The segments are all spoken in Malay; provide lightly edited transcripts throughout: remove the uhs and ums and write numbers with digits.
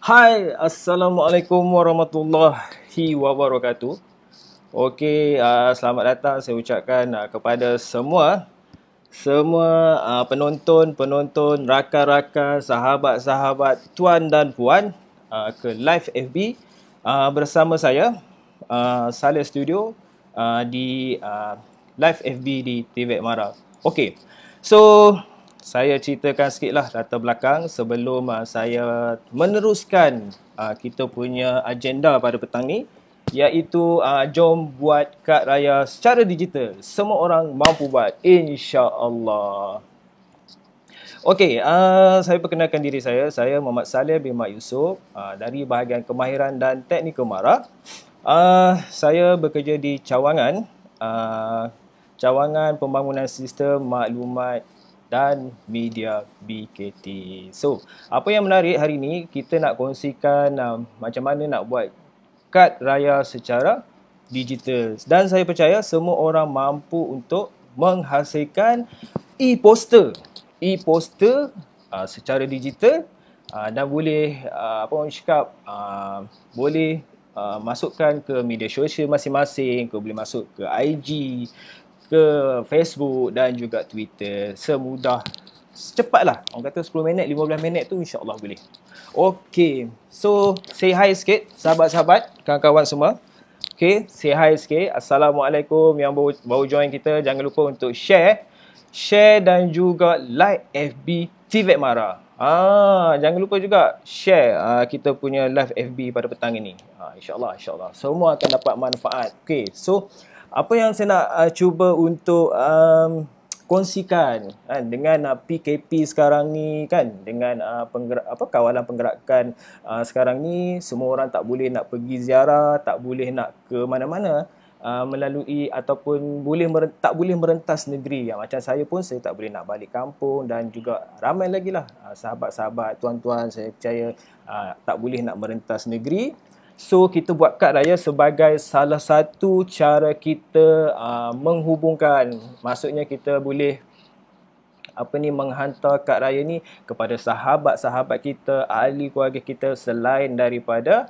Hai, Assalamualaikum warahmatullahi wabarakatuh. Okey, selamat datang saya ucapkan kepada semua penonton-penonton, rakan-rakan, sahabat-sahabat, tuan dan puan ke live FB bersama saya, Saleh Studio di live FB di TVET Mara. Okey, so saya ceritakan sikitlah latar belakang sebelum saya meneruskan kita punya agenda pada petang ni, iaitu jom buat kad raya secara digital. Semua orang mampu buat, insya-Allah. Okey, saya perkenalkan diri saya. Saya Muhammad Saleh bin Mat Yusof dari bahagian kemahiran dan teknik Kemara. Saya bekerja di cawangan pembangunan sistem maklumat dan media BKT. So, apa yang menarik hari ini, kita nak kongsikan macam mana nak buat kad raya secara digital. Dan saya percaya semua orang mampu untuk menghasilkan e-poster. E-poster secara digital dan boleh apa orang cakap boleh masukkan ke media sosial masing-masing, boleh masuk ke IG, ke Facebook dan juga Twitter. Secepatlah. Orang kata 10 minit, 15 minit tu insya-Allah boleh. Okey. So, say hi sikit sahabat-sahabat, kawan-kawan semua. Okey, say hi sikit. Assalamualaikum yang baru join kita. Jangan lupa untuk share dan juga like FB TVET Mara. Jangan lupa juga share kita punya live FB pada petang ini. InsyaAllah semua akan dapat manfaat. Okey, so apa yang saya nak cuba untuk kongsikan kan, dengan PKP sekarang ni kan, dengan kawalan pergerakan sekarang ni, semua orang tak boleh nak pergi ziarah, tak boleh nak ke mana-mana melalui ataupun tak boleh merentas negeri. Macam saya pun saya tak boleh nak balik kampung, dan juga ramai lagi lah sahabat-sahabat, tuan-tuan saya percaya tak boleh nak merentas negeri. So, kita buat kad raya sebagai salah satu cara kita menghubungkan. Maksudnya kita boleh menghantar kad raya ni kepada sahabat-sahabat kita, ahli keluarga kita, selain daripada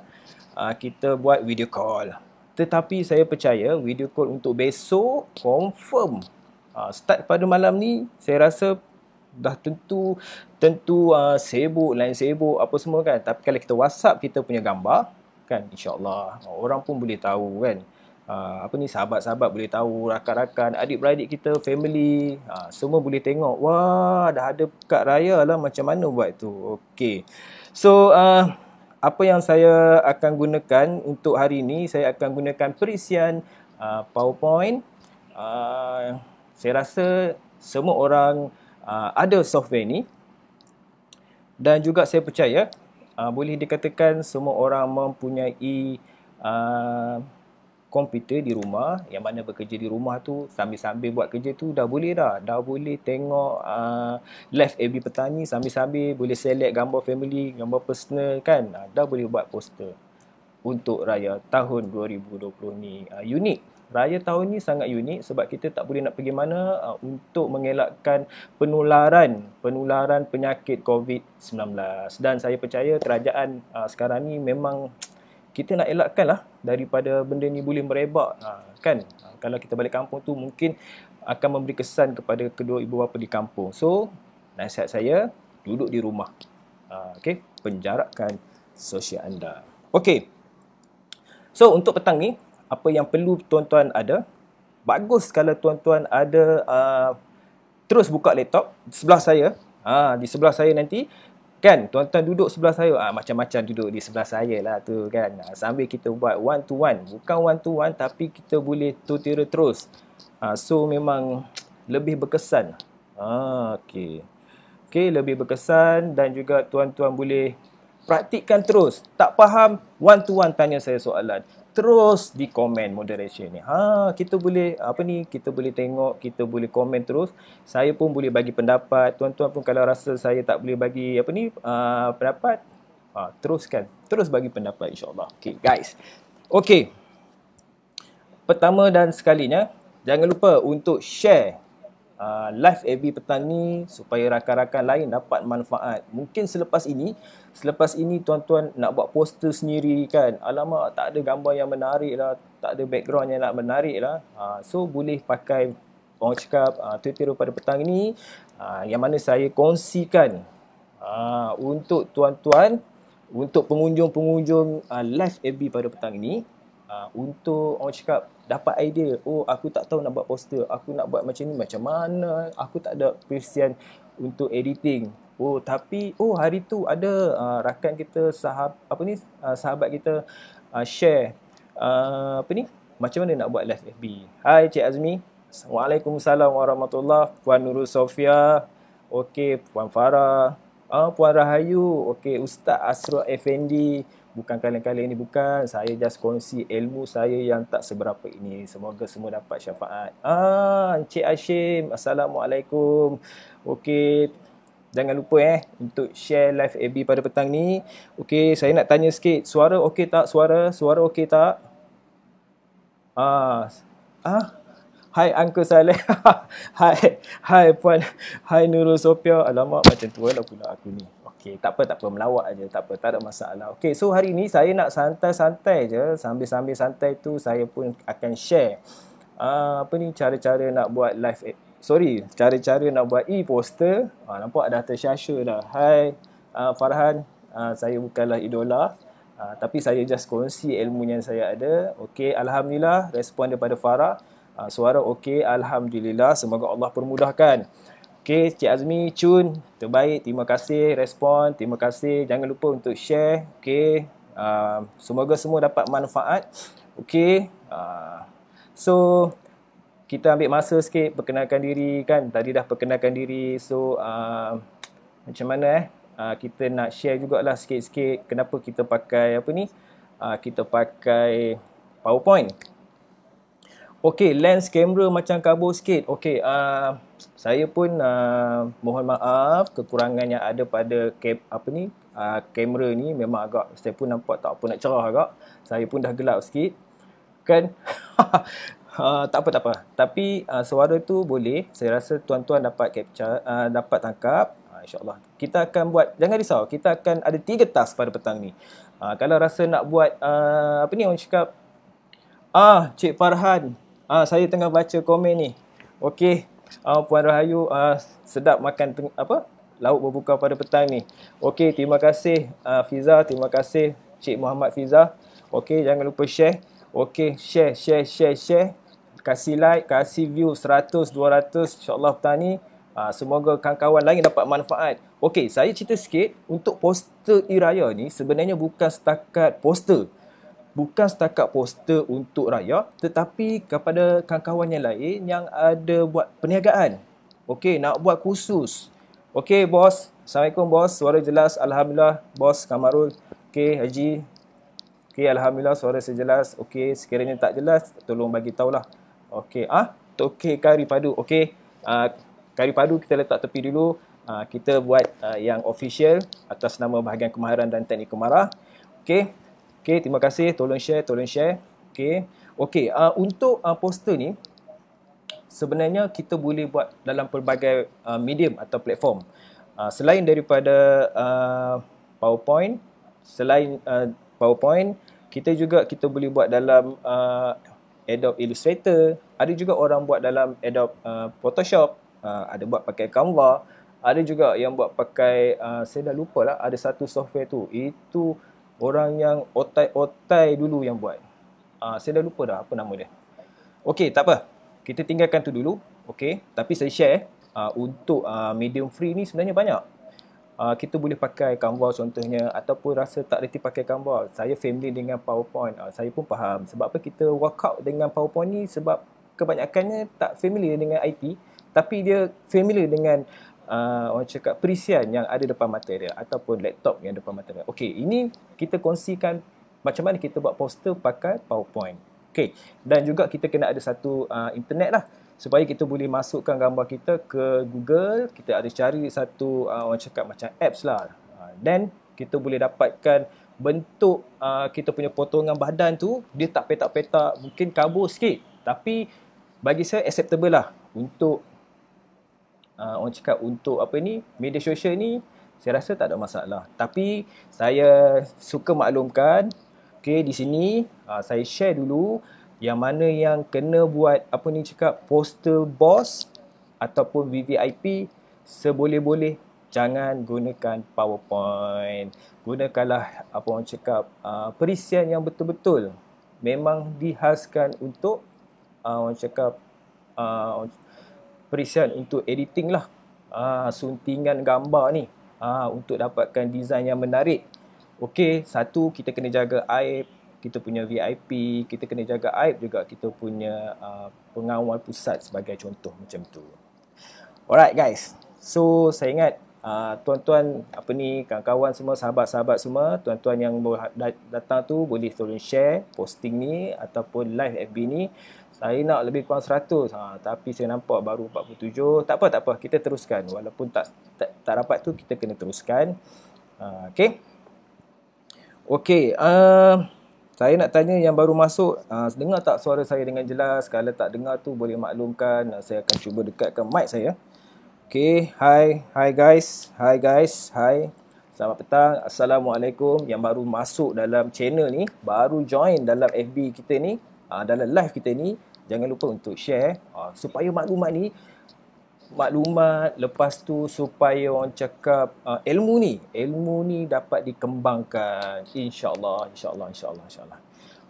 kita buat video call. Tetapi saya percaya video call untuk besok confirm start pada malam ni, saya rasa dah tentu sibuk, lain sibuk apa semua kan. Tapi kalau kita WhatsApp kita punya gambar kan, insya-Allah orang pun boleh tahu kan. Sahabat-sahabat boleh tahu, rakan-rakan, adik-beradik kita, family, semua boleh tengok. Wah, dah ada kad raya lah, macam mana buat tu. Okey. So, apa yang saya akan gunakan untuk hari ini, saya akan gunakan perisian PowerPoint. Saya rasa semua orang ada software ni, dan juga saya percaya boleh dikatakan semua orang mempunyai komputer di rumah, yang mana bekerja di rumah tu sambil-sambil buat kerja tu dah boleh tengok live FB Petani, sambil-sambil boleh select gambar family, gambar personal kan, dah boleh buat poster untuk raya tahun 2020 ni. Unik. Raya tahun ni sangat unik sebab kita tak boleh nak pergi mana untuk mengelakkan penularan penyakit COVID-19. Dan saya percaya kerajaan sekarang ni memang kita nak elakkan lah daripada benda ni boleh merebak kan. Kalau kita balik kampung tu mungkin akan memberi kesan kepada kedua ibu bapa di kampung. So, nasihat saya, duduk di rumah. Okey, penjarakan sosial anda. Okey. So, untuk petang ni, apa yang perlu tuan-tuan ada? Bagus kalau tuan-tuan ada terus buka laptop sebelah saya. Di sebelah saya nanti kan, tuan-tuan duduk sebelah saya, macam-macam duduk di sebelah saya lah tu kan. Sambil kita buat one to one, bukan one to one tapi kita boleh tutorial terus. So memang lebih berkesan. Okey. Okey, lebih berkesan, dan juga tuan-tuan boleh praktikkan terus. Tak faham, one to one tanya saya soalan. Terus di komen moderation ni. Kita boleh kita boleh tengok, kita boleh komen terus. Saya pun boleh bagi pendapat. Tuan-tuan pun kalau rasa saya tak boleh bagi pendapat, terus bagi pendapat, insya-Allah. Okey, guys. Okey. Pertama dan sekalinya, jangan lupa untuk share live FB petang ni supaya rakan-rakan lain dapat manfaat. Mungkin selepas ini tuan-tuan nak buat poster sendiri kan. Alamak, tak ada gambar yang menarik lah, tak ada background yang nak menarik lah. So boleh pakai orang cakap tutorial pada petang ni yang mana saya kongsikan untuk tuan-tuan, untuk pengunjung-pengunjung live FB pada petang ini, untuk orang cakap dapat idea. Oh, aku tak tahu nak buat poster, aku nak buat macam ni macam mana, aku tak ada perisian untuk editing. Oh, tapi hari tu ada rakan kita, sahabat kita share macam mana nak buat live FB. Hai Cik Azmi. Waalaikumsalam warahmatullahi. Puan Nurul Sofia. Okey, Puan Farah. Puan Rahayu. Okey, Ustaz Asrul Effendi. Bukan kali-kali ini, bukan. Saya just kongsi ilmu saya yang tak seberapa ini. Semoga semua dapat syafaat. Encik Hashim. Assalamualaikum. Okey. Jangan lupa untuk share live FB pada petang ni. Okey, saya nak tanya sikit. Suara okey tak? Suara okey tak? Hai Uncle Saleh. Hai Puan. Hai Nurul Sofia. Alamak, macam tu lah pula aku ni. Okey, tak apa, melawak aja, tak ada masalah. Okey, so hari ni saya nak santai-santai je. Sambil santai tu saya pun akan share cara-cara nak buat cara-cara nak buat e-poster. Nampak dah tersyasya dah. Hai Farhan, saya bukanlah idola. Tapi saya just kongsi ilmu yang saya ada. Okey, alhamdulillah respon daripada Farah. Suara okey, alhamdulillah. Semoga Allah permudahkan. Okey, Cik Azmi, Cun, terbaik. Terima kasih respon. Terima kasih. Jangan lupa untuk share. Okey. Semoga semua dapat manfaat. Okey. So, kita ambil masa sikit perkenalkan diri kan. Tadi dah perkenalkan diri. So, macam mana kita nak share jugalah sikit-sikit kenapa kita pakai kita pakai PowerPoint. Okey, lens kamera macam kabur sikit. Okey, saya pun mohon maaf kekurangan yang ada pada kamera ni. Memang agak, saya pun nampak tak apa nak cerah agak. Saya pun dah gelap sikit. Kan? Tak apa. Tapi suara tu boleh. Saya rasa tuan-tuan dapat capture, dapat tangkap. InsyaAllah. Kita akan buat, jangan risau, kita akan ada 3 task pada petang ni. Kalau rasa nak buat, orang cakap, Cik Farhan, saya tengah baca komen ni. Okey, Puan Rahayu, sedap makan lauk berbuka pada petang ni. Okey, terima kasih Fiza, terima kasih Cik Muhammad Fiza. Okey, jangan lupa share. Okey, share. Kasih like, kasih view 100, 200 insya-Allah petang ni. Semoga kawan-kawan lain dapat manfaat. Okey, saya cerita sikit. Untuk poster e-raya ni sebenarnya bukan setakat poster. Bukan setakat poster untuk raya, tetapi kepada kawan-kawan yang lain yang ada buat perniagaan. Okey, nak buat kursus. Okey, bos. Assalamualaikum, bos. Suara jelas. Alhamdulillah, bos Kamarul. Okey, Haji. Okey, alhamdulillah suara saya jelas. Okey, sekiranya tak jelas, tolong bagi tahulah. Okey, okey, kari padu. Okey, kari padu kita letak tepi dulu. Kita buat yang official atas nama bahagian kemahiran dan teknik kemarah. Okey. Okey, terima kasih. Tolong share. Okey, untuk poster ni sebenarnya kita boleh buat dalam pelbagai medium atau platform. Selain daripada PowerPoint, kita boleh buat dalam Adobe Illustrator. Ada juga orang buat dalam Adobe Photoshop. Ada buat pakai Canva. Ada juga yang buat pakai saya dah lupa lah, ada satu software tu. Itu orang yang otai dulu yang buat. Saya dah lupa dah apa nama dia. Okey, tak apa. Kita tinggalkan tu dulu. Okey, tapi saya share untuk medium free ni sebenarnya banyak. Kita boleh pakai Canva contohnya, ataupun rasa tak reti pakai Canva. Saya familiar dengan PowerPoint. Saya pun faham. Sebab apa kita workout dengan PowerPoint ni? Sebab kebanyakannya tak familiar dengan IT, tapi dia familiar dengan orang cakap perisian yang ada depan mata dia ataupun laptop yang depan mata dia. Okey, ini kita kongsikan macam mana kita buat poster pakai PowerPoint. Okey, dan juga kita kena ada satu internet lah supaya kita boleh masukkan gambar kita ke Google. Kita ada cari satu orang cakap macam apps lah. Dan kita boleh dapatkan bentuk kita punya potongan badan tu, dia tak petak-petak, mungkin kabur sikit, tapi bagi saya acceptable lah untuk orang cakap untuk apa ni, media sosial ni, saya rasa tak ada masalah. Tapi saya suka maklumkan, okey, di sini saya share dulu yang mana yang kena buat apa ni cakap poster boss ataupun VVIP, seboleh-boleh jangan gunakan PowerPoint. Gunakanlah apa orang cakap perisian yang betul-betul memang dihaskan untuk orang cakap perisian untuk editing lah, suntingan gambar ni, untuk dapatkan design yang menarik. Okey, satu, kita kena jaga aib kita punya VIP, kita kena jaga aib juga kita punya pengawal pusat sebagai contoh macam tu. Alright guys, so saya ingat tuan-tuan apa ni, kawan-kawan semua, sahabat-sahabat semua, tuan-tuan yang datang tu boleh tolong share posting ni ataupun live FB ni. Saya nak lebih kurang 100, tapi saya nampak baru 47. Tak apa, kita teruskan. Walaupun tak dapat tu, kita kena teruskan. Okay. Okay, saya nak tanya yang baru masuk, dengar tak suara saya dengan jelas? Kalau tak dengar tu boleh maklumkan. Saya akan cuba dekatkan mic saya. Okay, hi guys. Selamat petang. Assalamualaikum yang baru masuk dalam channel ni, baru join dalam FB kita ni, dalam live kita ni. Jangan lupa untuk share supaya maklumat lepas tu supaya orang cakap ilmu ni dapat dikembangkan, insyaallah.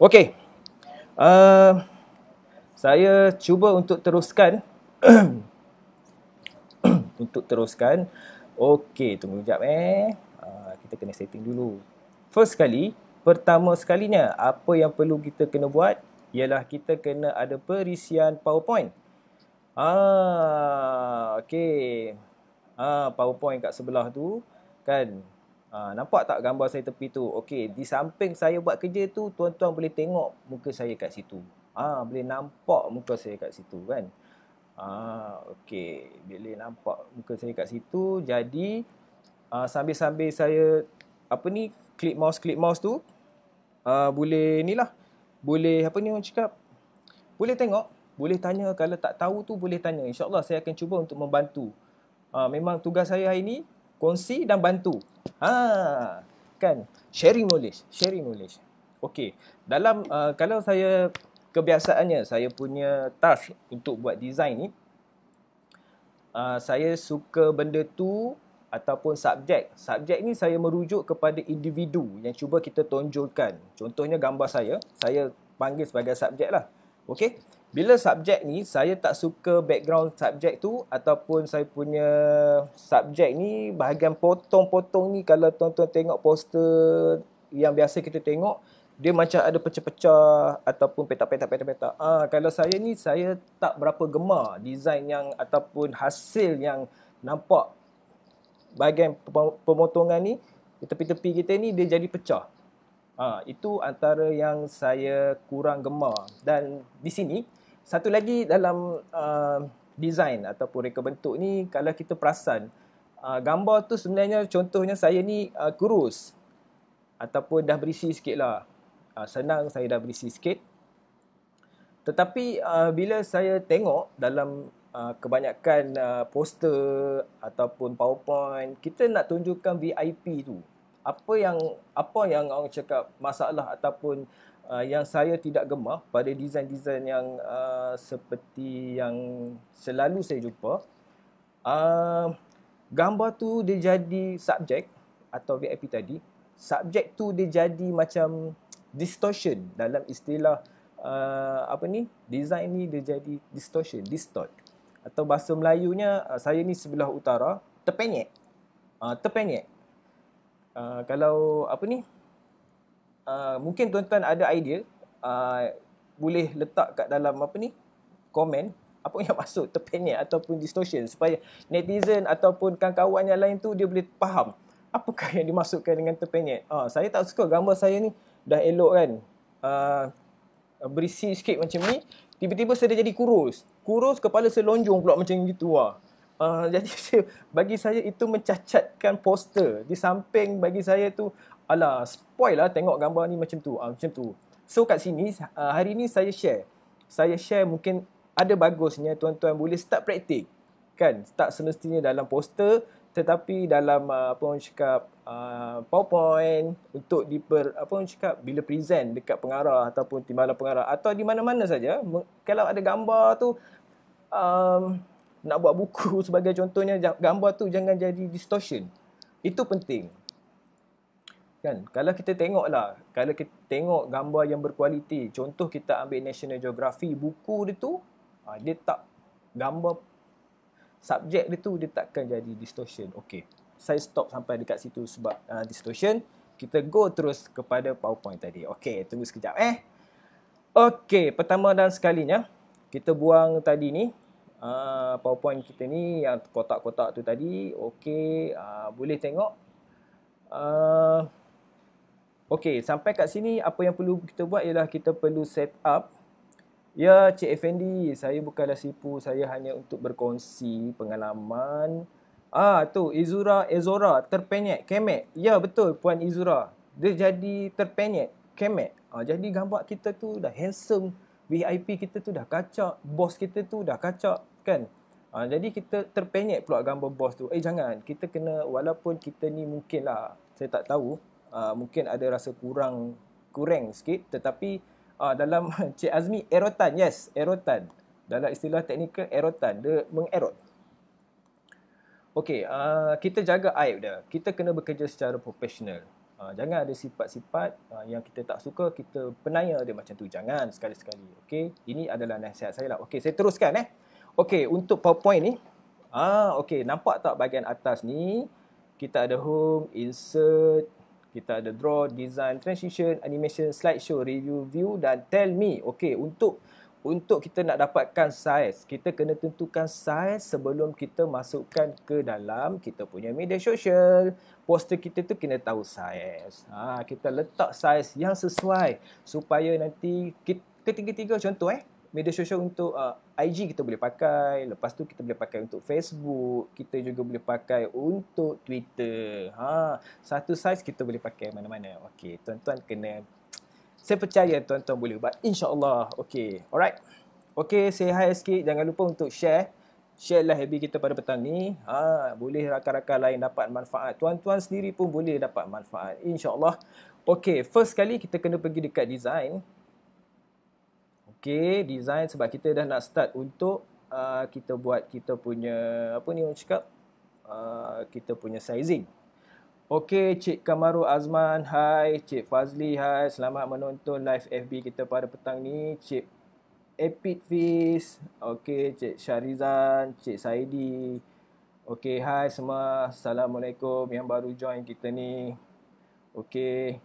Okey, saya cuba untuk teruskan. Okey, tunggu sekejap kita kena setting dulu. Pertama sekalinya, apa yang perlu kita kena buat ialah kita kena ada perisian PowerPoint. Okey. PowerPoint kat sebelah tu kan. Nampak tak gambar saya tepi tu? Okey, di samping saya buat kerja tu, tuan-tuan boleh tengok muka saya kat situ. Boleh nampak muka saya kat situ kan. Okey, boleh nampak muka saya kat situ. Jadi sambil-sambil saya klik mouse tu, boleh ni lah. Boleh apa ni orang cakap? Boleh tengok, boleh tanya, kalau tak tahu tu boleh tanya. InsyaAllah saya akan cuba untuk membantu. Memang tugas saya hari ni kongsi dan bantu. Kan? Sharing knowledge. Okey, dalam kalau saya kebiasaannya saya punya task untuk buat design ni, saya suka benda tu ataupun subjek. Subjek ni saya merujuk kepada individu yang cuba kita tonjolkan. Contohnya gambar saya panggil sebagai subjek lah. Okey, bila subjek ni saya tak suka background subjek tu ataupun saya punya subjek ni bahagian potong-potong ni, kalau tuan-tuan tengok poster yang biasa kita tengok, dia macam ada pecah-pecah ataupun petak-petak. Kalau saya ni, saya tak berapa gemar design yang ataupun hasil yang nampak bahagian pemotongan ni, tepi-tepi kita ni dia jadi pecah. Itu antara yang saya kurang gemar. Dan di sini, satu lagi dalam design ataupun reka bentuk ni, kalau kita perasan, gambar tu sebenarnya contohnya saya ni kurus ataupun dah berisi sikit lah. Senang saya dah berisi sikit. Tetapi bila saya tengok dalam kebanyakan poster ataupun PowerPoint, kita nak tunjukkan VIP tu. Apa yang orang cakap masalah ataupun yang saya tidak gemar pada design-design yang seperti yang selalu saya jumpa, gambar tu dia jadi subjek atau VIP tadi, subjek tu dia jadi macam distortion. Dalam istilah design ni dia jadi distort. Atau bahasa Melayunya, saya ni sebelah utara, terpenyek. Kalau mungkin tuan-tuan ada idea, boleh letak kat dalam komen apa yang maksud terpenyek ataupun distortion, supaya netizen ataupun kawan-kawan yang lain tu dia boleh faham apakah yang dimaksudkan dengan terpenyek. Saya tak suka gambar saya ni dah elok kan, berisi sikit macam ni, tiba-tiba saya dah jadi kurus, kepala saya lonjong pula macam gitu. Jadi bagi saya itu mencacatkan poster. Di samping bagi saya tu, spoil lah tengok gambar ni macam tu. So kat sini hari ni saya share mungkin ada bagusnya tuan-tuan boleh start praktik. Kan? Tak semestinya dalam poster, tetapi dalam apa orang cakap PowerPoint untuk apa orang cakap bila present dekat pengarah ataupun timbalan pengarah atau di mana-mana saja. Kalau ada gambar tu nak buat buku sebagai contohnya, gambar tu jangan jadi distortion. Itu penting. Kan? Kalau kita tengoklah, kalau kita tengok gambar yang berkualiti, contoh kita ambil National Geographic, buku dia tu, dia tak gambar subjek dia tu, dia takkan jadi distortion. Okey, saya stop sampai dekat situ sebab distortion. Kita go terus kepada PowerPoint tadi. Okey, tunggu sekejap Okey, pertama dan sekalinya, kita buang tadi ni, PowerPoint kita ni yang kotak-kotak tu tadi. Okey, boleh tengok. Okey, sampai kat sini apa yang perlu kita buat ialah kita perlu set up. Ya, Cik Effendi, saya bukanlah sipu, saya hanya untuk berkongsi pengalaman. Tu Ezora terpenyet, kemek. Ya, betul Puan Izura. Dia jadi terpenyet, kemek. Jadi gambar kita tu dah handsome, VIP kita tu dah kacak, bos kita tu dah kacak, kan? Jadi kita terpenyet pula gambar bos tu. Jangan, kita kena, walaupun kita ni mungkin lah, saya tak tahu, mungkin ada rasa kurang sikit, tetapi dalam Cik Azmi, erotan. Yes, erotan. Dalam istilah teknikal, erotan. Dia mengerot. Okey, kita jaga aib dia. Kita kena bekerja secara profesional. Jangan ada sifat-sifat yang kita tak suka, kita penaya dia macam tu. Jangan sekali-sekali. Okey, ini adalah nasihat saya lah. Okey, saya teruskan Okey, untuk PowerPoint ni. Okey, nampak tak bahagian atas ni? Kita ada home, insert, kita ada draw, design, transition, animation, slideshow, review, view dan tell me. Okey, untuk kita nak dapatkan size, kita kena tentukan size sebelum kita masukkan ke dalam kita punya media sosial. Poster kita tu kena tahu size. Kita letak size yang sesuai supaya nanti ketiga-tiga contoh media sosial untuk IG kita boleh pakai, lepas tu kita boleh pakai untuk Facebook, kita juga boleh pakai untuk Twitter. Satu size kita boleh pakai mana-mana. Okey, tuan-tuan kena, saya percaya tuan-tuan boleh buat, insya-Allah. Okey, alright. Okey, say hi sikit, jangan lupa untuk share lah habit kita pada petang ni. Boleh rakan-rakan lain dapat manfaat, tuan-tuan sendiri pun boleh dapat manfaat, insya-Allah. Okey, first kali kita kena pergi dekat design. Okey, design sebab kita dah nak start untuk kita buat kita punya apa ni orang cakap, kita punya sizing. Okey, Cik Kamaru Azman, hai. Cik Fazli, hai. Selamat menonton live FB kita pada petang ni. Cik Epic Fiz, okey, Cik Syarizan, Cik Saidi. Okey, hai semua. Assalamualaikum yang baru join kita ni. Okey.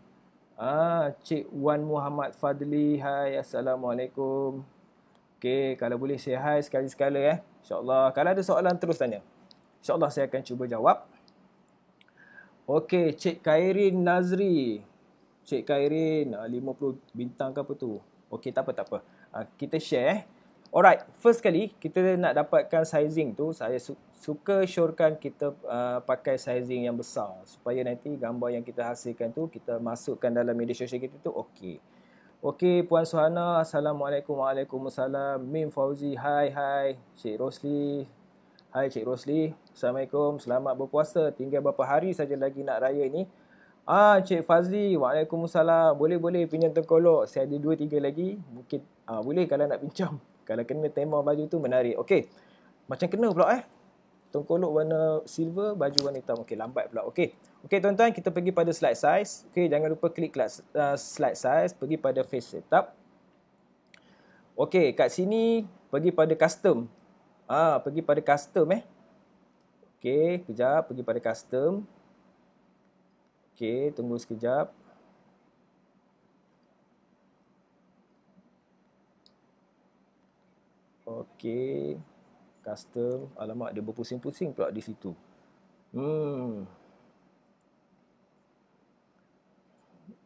Cik Wan Muhammad Fadli, hai, Assalamualaikum. Okey, kalau boleh say hi sekali-sekala InsyaAllah. Kalau ada soalan terus tanya. InsyaAllah saya akan cuba jawab. Okey, Cik Khairin Nazri. Cik Khairin, 50 bintang ke apa tu? Okey, tak apa. Kita share. Alright, first kali kita nak dapatkan sizing tu, saya suka syorkan kita pakai sizing yang besar supaya nanti gambar yang kita hasilkan tu kita masukkan dalam media sosial kita tu okey. Okey, Puan Suhana, Assalamualaikum. Waalaikumsalam. Mim Fauzi, hai. Cik Rosli, hai Cik Rosli. Assalamualaikum, selamat berpuasa. Tinggal berapa hari saja lagi nak raya ni. Cik Fazli, Waalaikumsalam. Boleh pinjam tengkolok. Saya ada 2-3 lagi. Mungkin boleh kalau nak pinjam. Kalau kena tema baju tu menarik. Okey. Macam kena pula tengkolok warna silver, baju warna hitam. Okey, lambat pula. Okey, tuan-tuan, kita pergi pada slide size. Okey, jangan lupa klik slide size, pergi pada face setup. Okey, kat sini pergi pada custom. Pergi pada custom Okey, kejap, pergi pada custom. Okey, tunggu sekejap. Okey, custom. Alamak, dia berpusing-pusing pula di situ.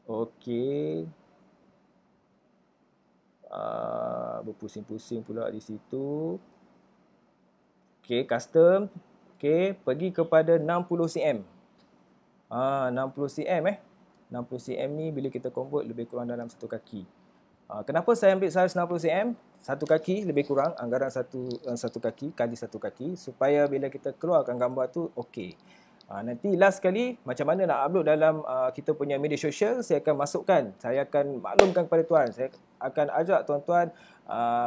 Okey. Berpusing-pusing pula di situ. Okey, custom. Okey, pergi kepada 60 cm. 60 cm 60 cm ni bila kita convert lebih kurang dalam 1 kaki. Kenapa saya ambil saiz 60cm? Satu kaki lebih kurang, anggaran satu kaki kali satu kaki, supaya bila kita keluarkan gambar tu okey. Nanti last sekali, macam mana nak upload dalam kita punya media sosial, saya akan masukkan. Saya akan maklumkan kepada tuan. Saya akan ajak tuan-tuan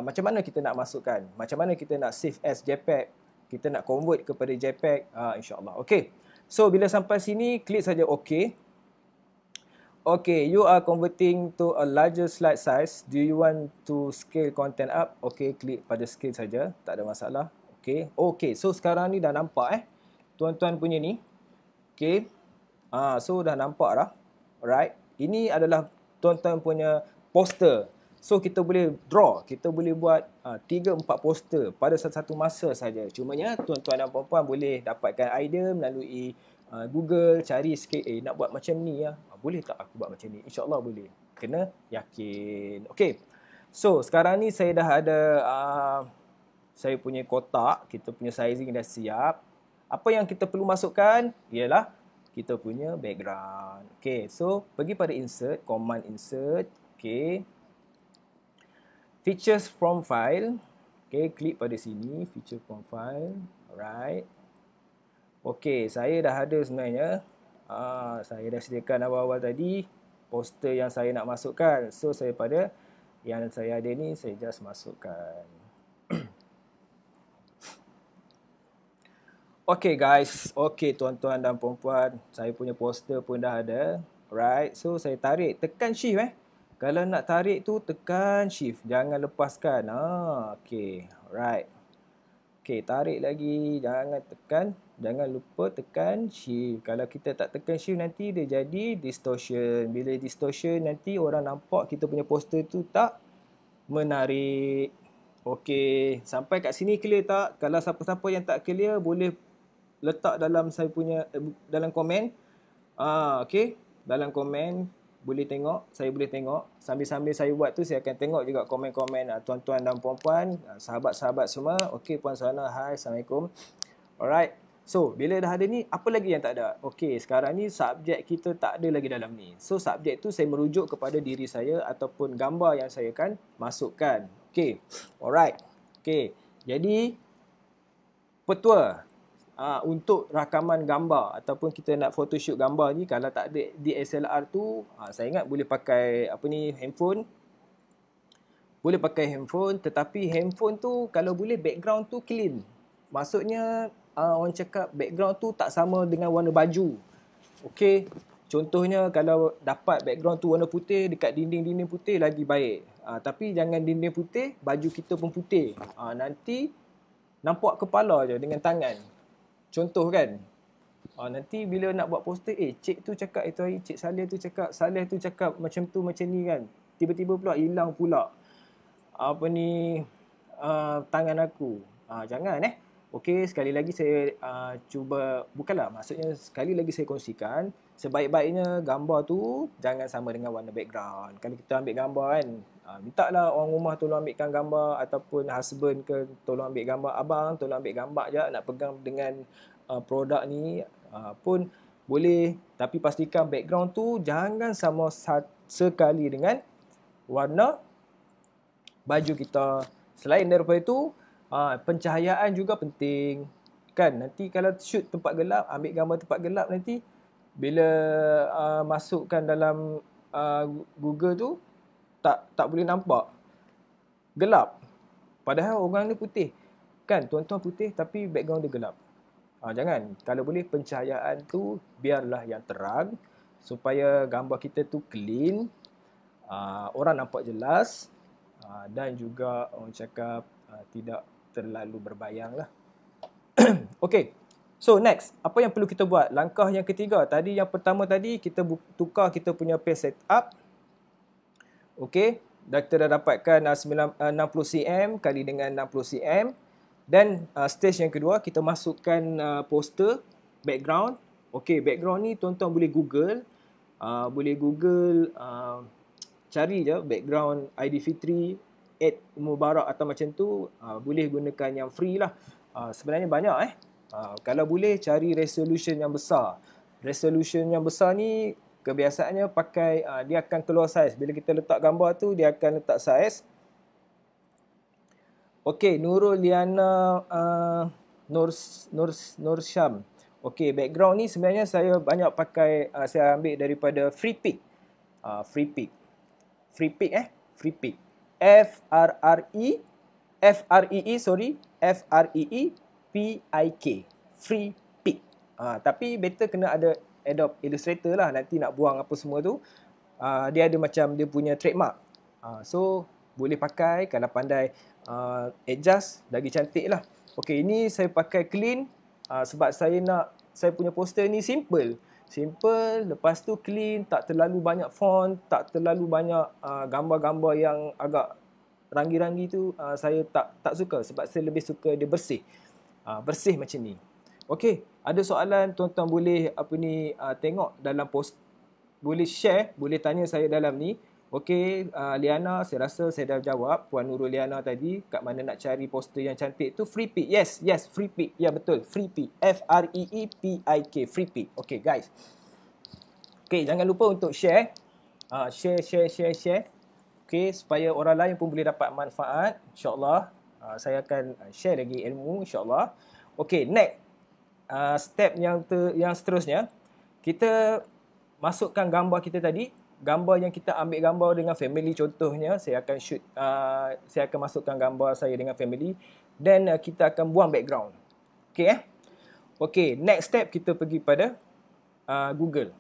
macam mana kita nak masukkan. Macam mana kita nak save as JPEG. Kita nak convert kepada JPEG. InsyaAllah. Okay. So, bila sampai sini, klik saja OK. Okay, you are converting to a larger slide size. Do you want to scale content up? Okay, klik pada scale saja. Tak ada masalah. Okay. Okay, so sekarang ni dah nampak tuan-tuan punya ni. Okay. So dah nampak dah. Alright. Ini adalah tuan-tuan punya poster. So kita boleh draw. Kita boleh buat 3-4 poster pada satu masa saja. Cumanya tuan-tuan dan puan-puan boleh dapatkan idea melalui Google. Cari sikit. Nak buat macam ni ya. Boleh tak aku buat macam ni? InsyaAllah boleh. Kena yakin. Okay. So sekarang ni saya dah ada saya punya kotak. Kita punya sizing dah siap. Apa yang kita perlu masukkan ialah kita punya background. Okay, so pergi pada insert, command insert. Okay. Features from file. Okay, klik pada sini, feature from file. Alright. Okay, saya dah ada sebenarnya. Saya dah sediakan awal-awal tadi poster yang saya nak masukkan. So, saya pada yang saya ada ni, saya just masukkan. Okay guys, okay tuan-tuan dan puan-puan, saya punya poster pun dah ada. Alright, so saya tarik, tekan shift Kalau nak tarik tu tekan shift, jangan lepaskan. Okay, alright. Okay, tarik lagi, jangan lupa tekan shift. Kalau kita tak tekan shift nanti dia jadi distortion. Bila distortion nanti orang nampak kita punya poster tu tak menarik. Okay, sampai kat sini clear tak? Kalau siapa-siapa yang tak clear boleh letak dalam saya punya dalam komen. Okey, dalam komen boleh tengok, saya boleh tengok. Sambil-sambil saya buat tu saya akan tengok juga komen-komen tuan-tuan dan puan-puan, sahabat-sahabat semua. Okey, Puan Sana, hai, Assalamualaikum. Alright. So, bila dah ada ni, apa lagi yang tak ada? Okey, sekarang ni subjek kita tak ada lagi dalam ni. So, subjek tu saya merujuk kepada diri saya ataupun gambar yang saya akan masukkan. Okey. Alright. Okey. Jadi petua untuk rakaman gambar ataupun kita nak photoshoot gambar ni, kalau tak ada DSLR tu, saya ingat boleh pakai handphone. Boleh pakai handphone, tetapi handphone tu kalau boleh background tu clean. Maksudnya orang cakap background tu tak sama dengan warna baju. Okey, contohnya kalau dapat background tu warna putih, dekat dinding-dinding putih lagi baik. Tapi jangan dinding putih, baju kita pun putih. Nanti nampak kepala je dengan tangan. Contoh kan, nanti bila nak buat poster, cik tu cakap itu hari, cik Saleh tu cakap macam tu macam ni kan. Tiba-tiba pula hilang pula tangan aku. Jangan Okey, sekali lagi saya maksudnya sekali lagi saya kongsikan, sebaik-baiknya gambar tu jangan sama dengan warna background. Kalau kita ambil gambar kan, mintalah orang rumah tolong ambilkan gambar, ataupun husband ke tolong ambil gambar, abang tolong ambil gambar je, nak pegang dengan produk ni pun boleh, tapi pastikan background tu jangan sama sekali dengan warna baju kita. Selain daripada itu, pencahayaan juga penting kan. Nanti kalau shoot tempat gelap, ambil gambar tempat gelap, nanti bila masukkan dalam Google tu tak boleh nampak, gelap. Padahal orang ni putih kan, tuan-tuan putih tapi background dia gelap. Jangan. Kalau boleh pencahayaan tu biarlah yang terang, supaya gambar kita tu clean, orang nampak jelas, dan juga orang cakap tidak terlalu berbayang lah. Okay, so next, apa yang perlu kita buat? Langkah yang ketiga, tadi yang pertama tadi kita tukar kita punya page setup. Okay, kita dah dapatkan 60cm kali dengan 60cm. Dan stage yang kedua, kita masukkan poster, background. Okay, background ni tuan-tuan boleh Google. Cari je background Aidilfitri Mubarak atau macam tu, boleh gunakan yang free lah. Sebenarnya banyak kalau boleh cari resolution yang besar. Resolution yang besar ni kebiasaannya pakai, dia akan keluar saiz. Bila kita letak gambar tu, dia akan letak saiz. Okey, Nurul Liana Nur Syam. Okey, background ni sebenarnya saya banyak pakai, saya ambil daripada Freepik. Freepik. Freepik. Freepik. Freepik. Tapi better kena ada Adobe Illustrator lah. Nanti nak buang apa semua tu. Dia ada macam dia punya trademark. So, boleh pakai kalau pandai adjust, lagi cantik lah. Okey, ini saya pakai clean sebab saya punya poster ni simple. Lepas tu clean, tak terlalu banyak font, tak terlalu banyak gambar-gambar yang agak ranggi-ranggi tu. Saya tak suka sebab saya lebih suka dia bersih. Bersih macam ni. Okey, ada soalan tuan-tuan boleh tengok dalam post, boleh share, boleh tanya saya dalam ni. Okey, Liana, saya rasa saya dah jawab. Puan Nurul Liana tadi, kat mana nak cari poster yang cantik tu? Freepik. Yes, Freepik. Ya, betul. Freepik. Freepik. Freepik. Okey, guys. Okey, jangan lupa untuk share. Share. Okey, supaya orang lain pun boleh dapat manfaat. InsyaAllah. Saya akan share lagi ilmu, insyaAllah. Okey, next. Step yang seterusnya. Kita masukkan gambar kita tadi. Gambar yang kita ambil gambar dengan family, contohnya saya akan masukkan gambar saya dengan family, dan kita akan buang background. Okey. Okey, next step kita pergi pada Google.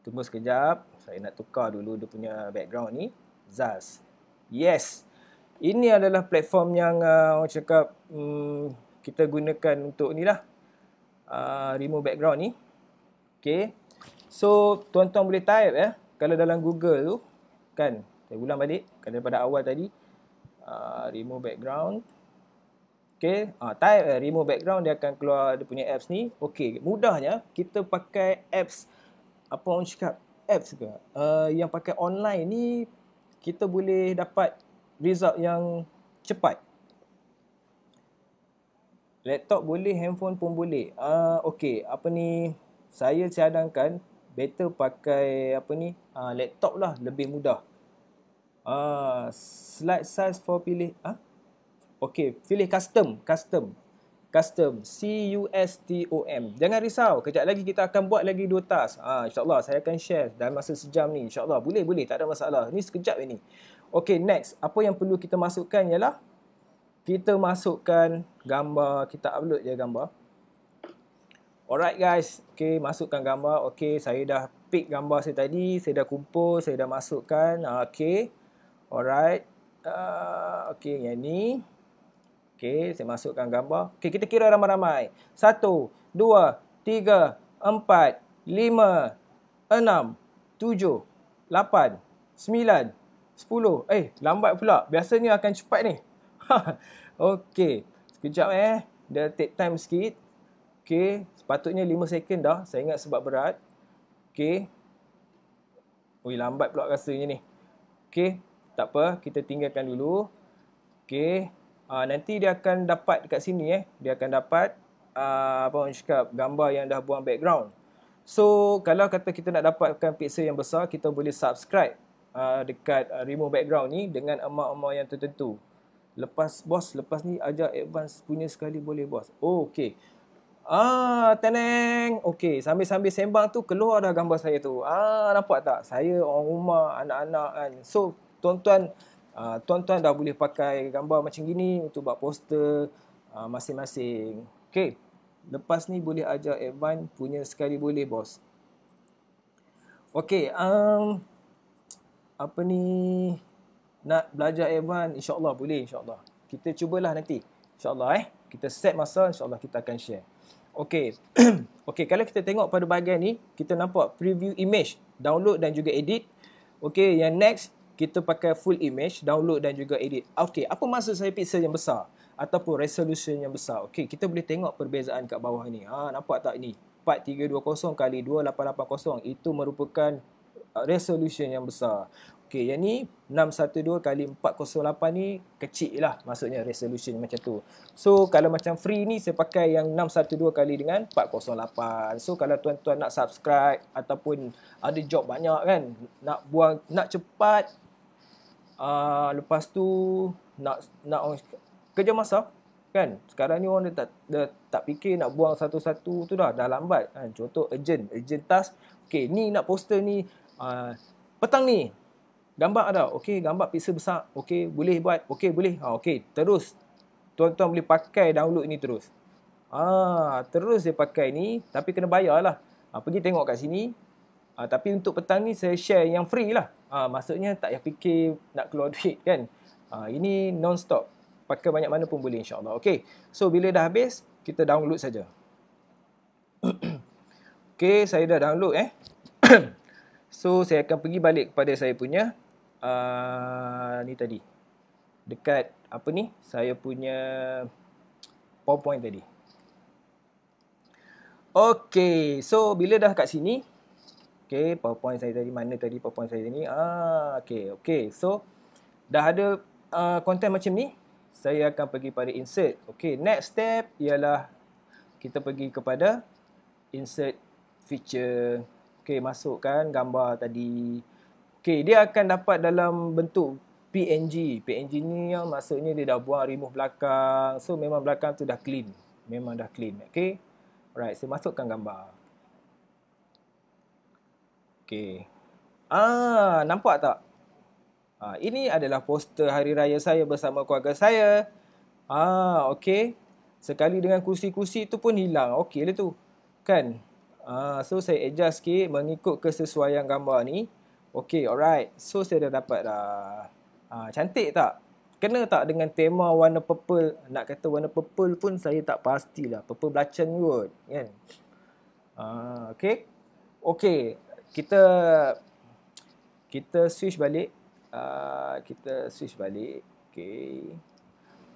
Tunggu sekejap, saya nak tukar dulu dia punya background ni. Zaz. Yes. Ini adalah platform yang orang cakap kita gunakan untuk ni lah, remove background ni. Okey. So, tuan-tuan boleh type kalau dalam Google tu, kan, saya ulang balik, kan daripada awal tadi, remove background. Okay, type remove background, dia akan keluar dia punya apps ni. Okay, mudahnya, kita pakai apps, apa orang cakap, apps ke? Yang pakai online ni, kita boleh dapat result yang cepat. Laptop boleh, handphone pun boleh. Okay, saya cadangkan, better pakai laptop lah, lebih mudah. Slide size for pilih okey, pilih custom. Custom. CUSTOM. Jangan risau, kejap lagi kita akan buat lagi 2 task. InsyaAllah saya akan share dalam masa sejam ni. InsyaAllah boleh, tak ada masalah. Ni sekejap ini. Okey, next. Apa yang perlu kita masukkan ialah kita masukkan gambar, kita upload je gambar. Alright guys, okay, masukkan gambar. Okay, saya dah pick gambar saya tadi, saya dah kumpul, saya dah masukkan. Okay, alright. Okay, yang ni. Okay, saya masukkan gambar. Okay, kita kira ramai-ramai. 1, 2, 3, 4, 5, 6, 7, 8, 9, 10. Lambat pula. Biasanya akan cepat ni. Okay, sekejap Dia take time sikit. Okay, sepatutnya 5 second dah. Saya ingat sebab berat. Okay. Lambat pula rasanya ni. Okay, tak apa. Kita tinggalkan dulu. Okay. Nanti dia akan dapat dekat sini Dia akan dapat apa orang cakap, gambar yang dah buang background. So, kalau kata kita nak dapatkan pixel yang besar, kita boleh subscribe dekat remove background ni dengan amount yang tertentu. Lepas ni ajar advance punya sekali boleh bos. Okay. Teneng. Okey, sambil-sambil sembang tu keluar dah gambar saya tu. Nampak tak? Saya orang rumah, anak-anak kan. So, tuan-tuan dah boleh pakai gambar macam gini untuk buat poster masing-masing. Okey. Lepas ni boleh ajar advance punya sekali boleh bos. Okey, nak belajar advance, insya-Allah boleh, insya-Allah. Kita cubalah nanti. Insya-Allah kita set masa, insya-Allah kita akan share. Okey. Okey, kalau kita tengok pada bahagian ni, kita nampak preview image, download dan juga edit. Okey, yang next kita pakai full image, download dan juga edit. Okey, apa maksud saya pixel yang besar ataupun resolution yang besar? Okey, kita boleh tengok perbezaan kat bawah ni. Nampak tak ni? 4320 kali 2880 itu merupakan resolution yang besar. Okey, yang ni 612 kali 408 ni kecil lah, maksudnya resolution macam tu. So kalau macam free ni saya pakai yang 612 kali dengan 408. So kalau tuan-tuan nak subscribe ataupun ada job banyak kan, nak cepat, lepas tu nak kerja masak kan. Sekarang ni orang dah tak fikir nak buang satu-satu tu dah lambat kan. Contoh urgent task. Okey, ni nak poster ni petang ni. Gambar ada. Okey, gambar pixel besar. Okey, boleh buat. Okey, boleh. Okey, terus tuan-tuan boleh pakai download ni terus. Terus dia pakai ni, tapi kena bayar lah. Pergi tengok kat sini. Tapi untuk petang ni saya share yang free lah. Maksudnya tak payah fikir nak keluar duit kan. Ini non-stop. Pakai banyak mana pun boleh insyaAllah. Okey, so bila dah habis, kita download saja. Okey, saya dah download So, saya akan pergi balik kepada saya punya ni tadi. Dekat apa ni? Saya punya PowerPoint tadi. Okey, so bila dah kat sini, okey, PowerPoint saya tadi mana tadi PowerPoint saya ni? Okey. So, dah ada konten macam ni. Saya akan pergi pada insert. Okey, next step ialah kita pergi kepada insert feature. Okey, masukkan gambar tadi. Okey, dia akan dapat dalam bentuk PNG. PNG ni yang maksudnya dia dah buang remove belakang. So, memang belakang tu dah clean. Memang dah clean. Okey. Alright, saya masukkan gambar. Okey. Nampak tak? Ini adalah poster hari raya saya bersama keluarga saya. Okey. Sekali dengan kursi-kursi tu pun hilang. Okey lah tu. Kan? So saya adjust sikit mengikut kesesuaian gambar ni. Okey, alright. So saya dah dapat dah. Cantik tak? Kena tak dengan tema warna purple? Nak kata warna purple pun saya tak pastilah. Purple belacan kot, kan? Okey. Okey, kita switch balik.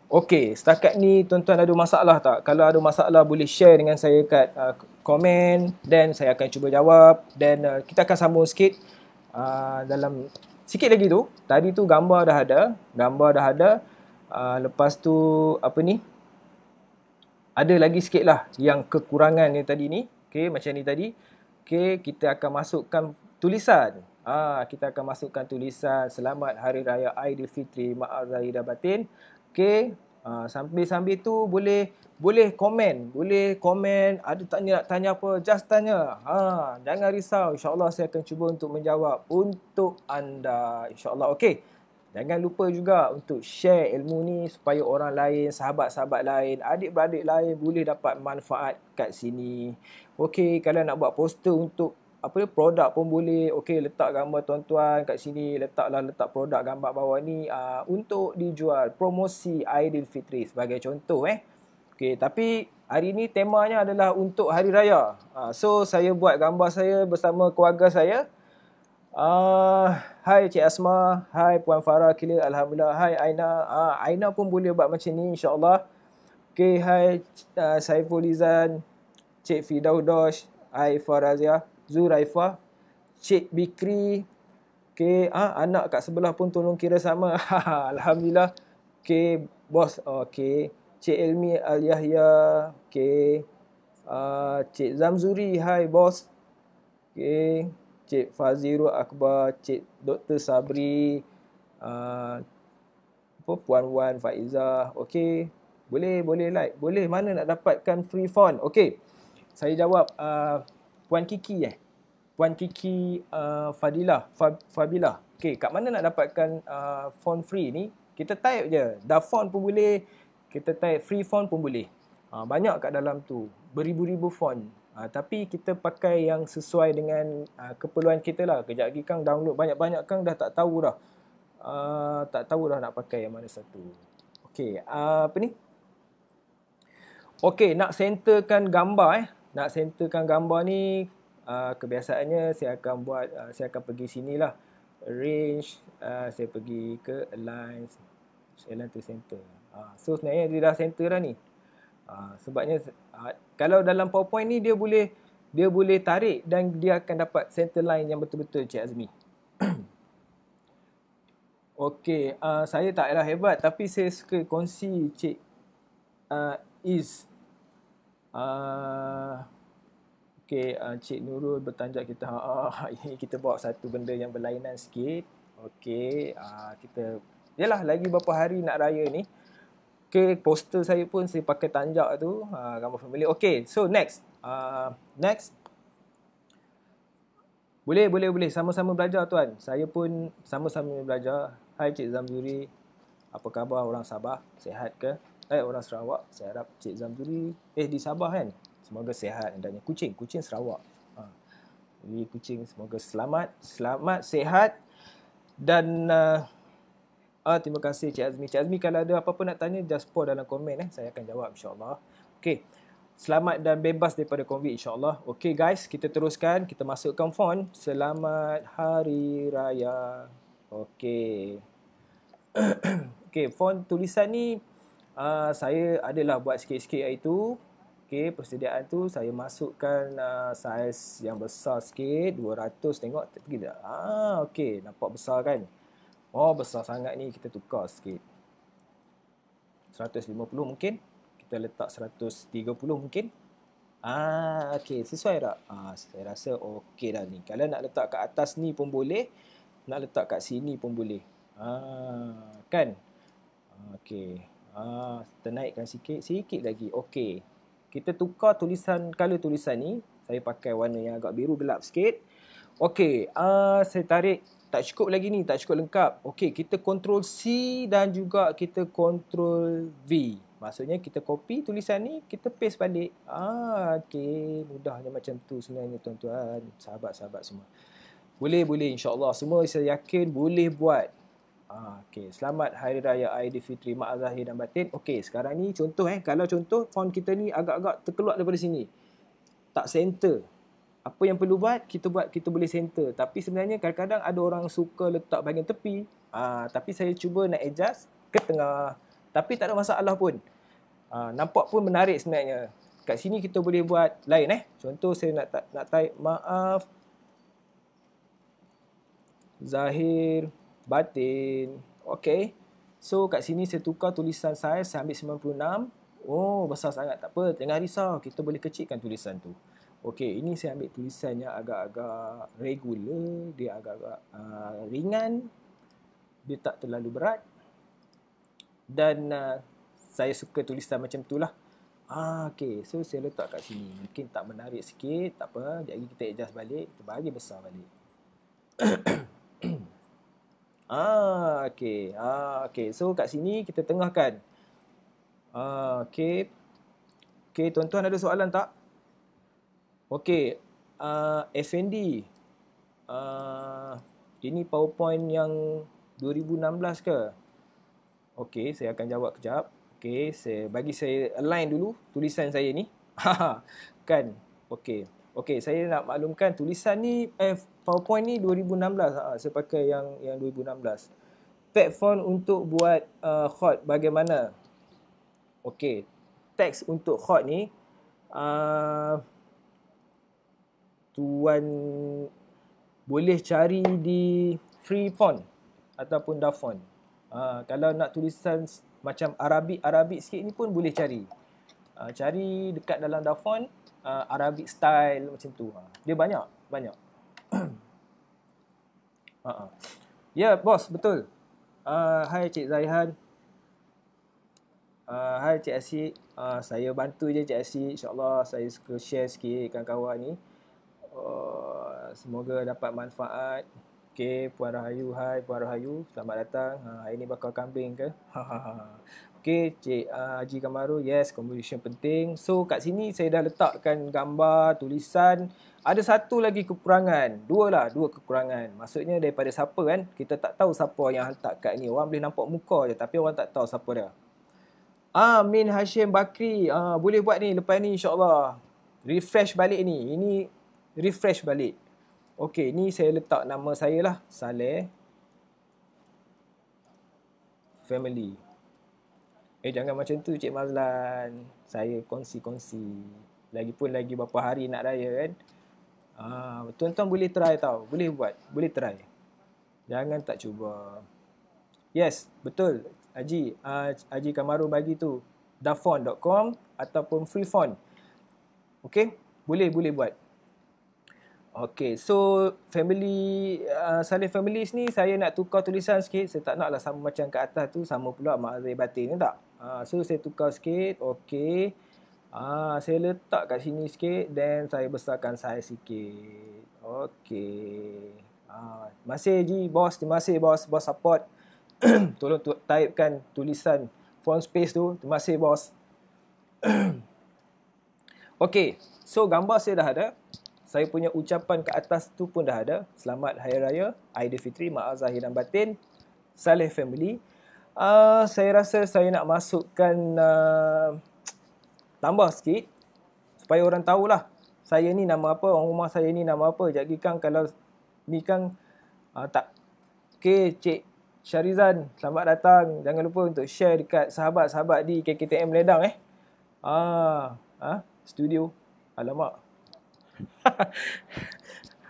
Okey, setakat ni tuan-tuan ada masalah tak? Kalau ada masalah boleh share dengan saya kat komen, dan saya akan cuba jawab, dan kita akan sambung sikit dalam sikit lagi tu. Tadi tu gambar dah ada. Lepas tu apa ni? Ada lagi sikit lah yang kekurangan ni tadi ni. Okey, macam ni tadi. Okey, kita akan masukkan tulisan. Kita akan masukkan tulisan Selamat Hari Raya Aidilfitri, maaf zahir dan batin. Okey, sambil-sambil tu boleh komen. Ada nak tanya apa, just tanya. Jangan risau, insya-Allah saya akan cuba untuk menjawab untuk anda, insya-Allah. Okey. Jangan lupa juga untuk share ilmu ni supaya orang lain, sahabat-sahabat lain, adik-beradik lain boleh dapat manfaat kat sini. Okey, kalau nak buat poster untuk produk pun boleh. Okey, letak gambar tuan-tuan kat sini, letak produk gambar bawah ni untuk dijual, promosi Aidilfitri sebagai contoh Okey, tapi hari ni temanya adalah untuk hari raya. So saya buat gambar saya bersama keluarga saya. Hai Cik Asma, hai Puan Farah Kila, alhamdulillah. Hai Aina. Aina pun boleh buat macam ni insya-Allah. Okey, hai Saiful Izan, Cik Fidaudosh, hai Farazia, Zuraifah, Cik Bikri. Okey, anak kat sebelah pun tolong kira sama. Alhamdulillah. Okey, bos. Okey, Cik Elmi Al Yahya. Okey. Cik Zamzuri, hai bos. Okey. Cik Fazirul Akbar, Cik Dr. Sabri, Puan Wan Faizah. Okey, boleh like. Boleh, mana nak dapatkan free font? Okey, saya jawab Puan Kiki Puan Kiki Fabila. Okey, kat mana nak dapatkan font free ni? Kita type je. Da font pun boleh. Kita type free font pun boleh. Banyak kat dalam tu. Beribu-ribu font. Tapi kita pakai yang sesuai dengan keperluan kita lah. Kejap lagi Kang download banyak-banyak, Kang dah tak tahu dah. Tak tahu dah nak pakai yang mana satu. Okey, apa ni? Okey, nak centerkan gambar Nak centerkan gambar ni, kebiasaannya saya akan pergi sinilah. Arrange, saya pergi ke align to center. So sebenarnya dia dah center dah ni. Sebabnya kalau dalam PowerPoint ni dia boleh dia boleh tarik dan dia akan dapat center line yang betul-betul, Cik Azmi. Okey, saya taklah hebat tapi saya suka kongsi Cik Is. Okey, Cik Nurul bertanjak kita. Ini kita bawa satu benda yang berlainan sikit. Okey, kita yalah lagi berapa hari nak raya ni. Okey, poster saya pun saya pakai tanjak tu, gambar family. Okey, so next. Next. Boleh. Sama-sama belajar tuan. Saya pun sama-sama belajar. Hai Cik Zamzuri. Apa khabar orang Sabah? Sihat ke? Orang Sarawak. Saya harap Cik Zamzuri di Sabah kan? Semoga sihat dan kucing Sarawak. Jadi kucing semoga selamat, sihat dan terima kasih Cik Azmi. Cik Azmi kalau ada apa-apa nak tanya just pour dalam komen saya akan jawab insya-Allah. Okey. Selamat dan bebas daripada COVID insya-Allah. Okey guys, kita teruskan. Kita masukkan font. Selamat Hari Raya. Okey. Okey, font tulisan ni saya adalah buat sikit-sikit hari tu. Okey, persediaan tu saya masukkan saiz yang besar sikit, 200 tengok pergi tak? Okey, nampak besar kan? Oh, besar sangat ni, kita tukar sikit. 150 mungkin. Kita letak 130 mungkin. Okey, sesuai tak? Saya rasa okey dah ni. Kalau nak letak kat atas ni pun boleh, nak letak kat sini pun boleh. Kan? Okey. Kita naikkan sikit lagi. Okey. Kita tukar tulisan, color tulisan ni. Saya pakai warna yang agak biru gelap sikit. Okey, saya tarik. Tak cukup lagi ni, tak cukup lengkap. Okey, kita Ctrl C dan juga kita Ctrl V. Maksudnya kita copy tulisan ni, kita paste balik. Okey, mudahnya macam tu sebenarnya tuan-tuan, sahabat-sahabat semua. Boleh insya-Allah. Semua saya yakin boleh buat. Okey, selamat Hari Raya Aidilfitri, maaf zahir dan batin. Okey, sekarang ni contoh kalau contoh font kita ni agak-agak terkeluar daripada sini. Tak center. Apa yang perlu buat, kita boleh center. Tapi sebenarnya kadang-kadang ada orang suka letak bahagian tepi. Tapi saya cuba nak adjust ke tengah. Tapi tak ada masalah pun. Nampak pun menarik sebenarnya. Kat sini kita boleh buat lain Contoh saya nak type maaf zahir batin. Okey. So kat sini saya tukar tulisan saya ambil 96. Oh, besar sangat. Tak apa, jangan risau. Kita boleh kecilkan tulisan tu. Okey, ini saya ambil tulisannya agak-agak regular, dia agak-agak ringan, dia tak terlalu berat dan saya suka tulisan macam tu lah. Okey, so saya letak kat sini. Mungkin tak menarik sikit, tak apa, sekejap lagi kita adjust balik, kita bagi besar balik. Okey, so kat sini kita tengahkan. Okey, tuan-tuan ada soalan tak? Okey, FND, ini PowerPoint yang 2016 ke? Okey, saya akan jawab kejap. Okey, saya align dulu tulisan saya ni. Kan? Okey, saya nak maklumkan tulisan ni, PowerPoint ni 2016. Saya pakai yang 2016. Tag font untuk buat hot bagaimana? Okey, teks untuk hot ni, tuan boleh cari di free font ataupun DaFont. Kalau nak tulisan macam Arabic sikit ni pun boleh cari. Cari dekat dalam DaFont, Arabic style macam tu. Dia banyak. Ya, bos, betul. Hai Cik Zaihan. Hai Cik Asyik. Saya bantu je Cik Asyik. InsyaAllah saya suka share sikit kawan-kawan ni. Semoga dapat manfaat. Okey, Puan Rahayu. Hai Puan Rahayu, selamat datang. Hari ni bakal kambing ke? Okey, Cik Haji Kamaru. Yes, communication penting. So kat sini saya dah letakkan gambar, tulisan. Ada satu lagi kekurangan. Dua kekurangan. Maksudnya daripada siapa kan? Kita tak tahu siapa yang hantar kad ni. Orang boleh nampak muka je tapi orang tak tahu siapa dia. Min Hashim Bakri. Boleh buat ni lepas ni insya-Allah. Refresh balik ni. Ini refresh balik. Okey, ni saya letak nama saya lah. Saleh Family. Jangan macam tu Cik Mazlan. Saya kongsi-kongsi. Lagipun lagi berapa hari nak raya kan. Tuan-tuan boleh try tau. Boleh buat. Boleh try. Jangan tak cuba. Yes, betul. Haji. Haji Kamaru bagi tu. dafont.com ataupun freefont. Okay. Boleh buat. Okay, so family, Saleh Families ni saya nak tukar tulisan sikit. Saya tak nak lah sama macam kat atas tu, sama pula Mak Azhar Batin ni tak. So saya tukar sikit, okay. Saya letak kat sini sikit, then saya besarkan saiz sikit. Okay. Masih Ji, bos, terima kasih bos support. Tolong typekan tulisan font space tu, terima kasih bos. Okay, so gambar saya dah ada. Saya punya ucapan ke atas tu pun dah ada. Selamat Hari Raya, Aidilfitri, Maaf Zahir dan Batin, Saleh Family. Saya rasa saya nak masukkan tambah sikit supaya orang tahulah saya ni nama apa, orang rumah saya ni nama apa. Jadi kan kalau ni kan tak. Okay, Cik Syarizan, selamat datang. Jangan lupa untuk share dekat sahabat-sahabat di KKTM Ledang studio. Alamak.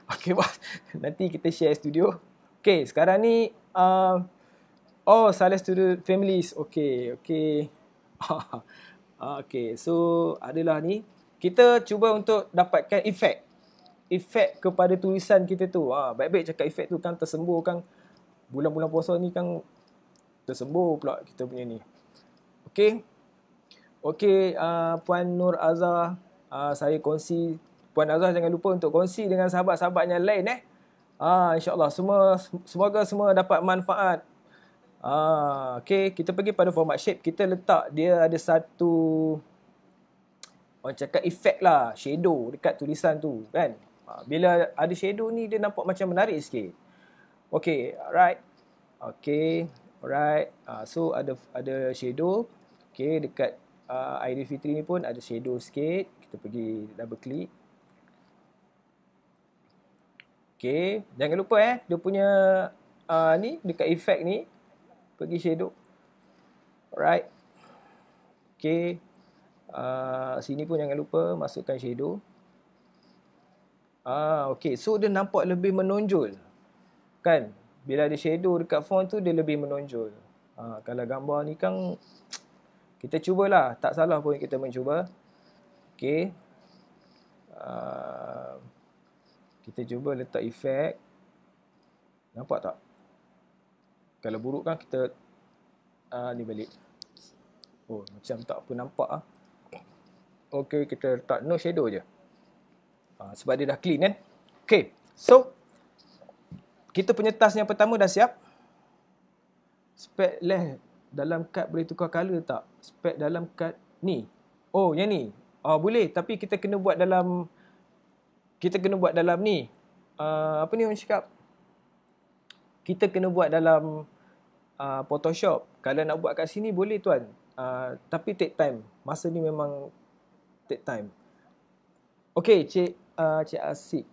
Okay, bos. Nanti kita share studio. Okay, sekarang ni Saleh Studio Families. Okay. Okay, so adalah ni. Kita cuba untuk dapatkan efek kepada tulisan kita tu. Baik-baik cakap efek tu kan tersembuh kan. Bulan-bulan puasa ni kan tersembuh pula kita punya ni. Okay. Okay, Puan Nur Azhar, saya kongsi. Puan Azhar jangan lupa untuk kongsi dengan sahabat-sahabat yang lain InsyaAllah semoga semua dapat manfaat. Okay, kita pergi pada format shape. Kita letak dia ada satu, orang cakap efek lah, shadow dekat tulisan tu kan. Bila ada shadow ni dia nampak macam menarik sikit. Okay, alright. Okay, alright. So ada shadow. Okay, dekat Aidilfitri ni pun ada shadow sikit. Kita pergi double click. Okay, jangan lupa dia punya ni dekat efek ni pergi shadow. Alright. Okay. Sini pun jangan lupa masukkan shadow. Okay, so dia nampak lebih menonjol. Kan? Bila ada shadow dekat font tu dia lebih menonjol. Kalau gambar ni kan kita cubalah, tak salah pun kita mencuba. Okay. Kita cuba letak efek. Nampak tak? Kalau buruk kan kita ni balik. Oh, macam tak apa nampak Okay, kita letak no shadow je. Sebab dia dah clean kan. Okay, so kita punya task yang pertama dah siap. Spek left dalam kad boleh tukar color tak? Spek dalam kad ni. Oh, yang ni. Boleh, tapi kita kena buat dalam ni. Apa ni orang cakap? Kita kena buat dalam Photoshop. Kalau nak buat kat sini boleh tuan. Tapi take time. Masa ni memang take time. Okay, Cik Asik.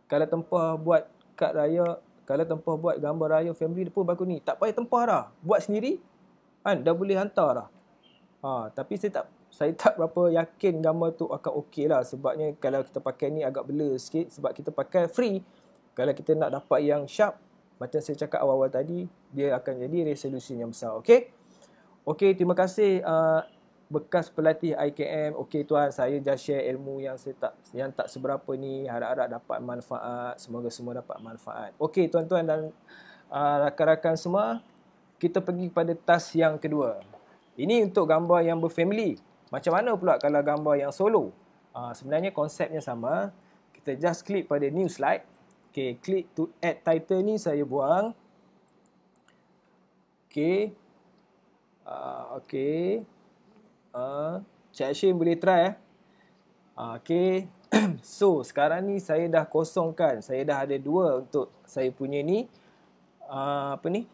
Kalau tempah buat kad raya, kalau tempah buat gambar raya family pun bagus ni. Tak payah tempah dah. Buat sendiri. Kan? Dah boleh hantar dah. Tapi saya tak berapa yakin gambar tu akan okey lah. Sebabnya kalau kita pakai ni agak blur sikit. Sebab kita pakai free. Kalau kita nak dapat yang sharp, macam saya cakap awal-awal tadi, dia akan jadi resolusi yang besar. Okay? Okay, terima kasih bekas pelatih IKM. Okay tuan, saya just share ilmu yang tak seberapa ni. Harap-harap dapat manfaat. Semoga semua dapat manfaat. Okay tuan-tuan dan rakan-rakan semua, kita pergi pada task yang kedua. Ini untuk gambar yang berfamily. Macam mana pula kalau gambar yang solo? Sebenarnya konsepnya sama. Kita just klik pada new slide. Okay, klik to add title ni saya buang. Okay. Okay. Cik Hashim boleh try Okay. So sekarang ni saya dah kosongkan. Saya dah ada 2 untuk saya punya ni. Apa ni?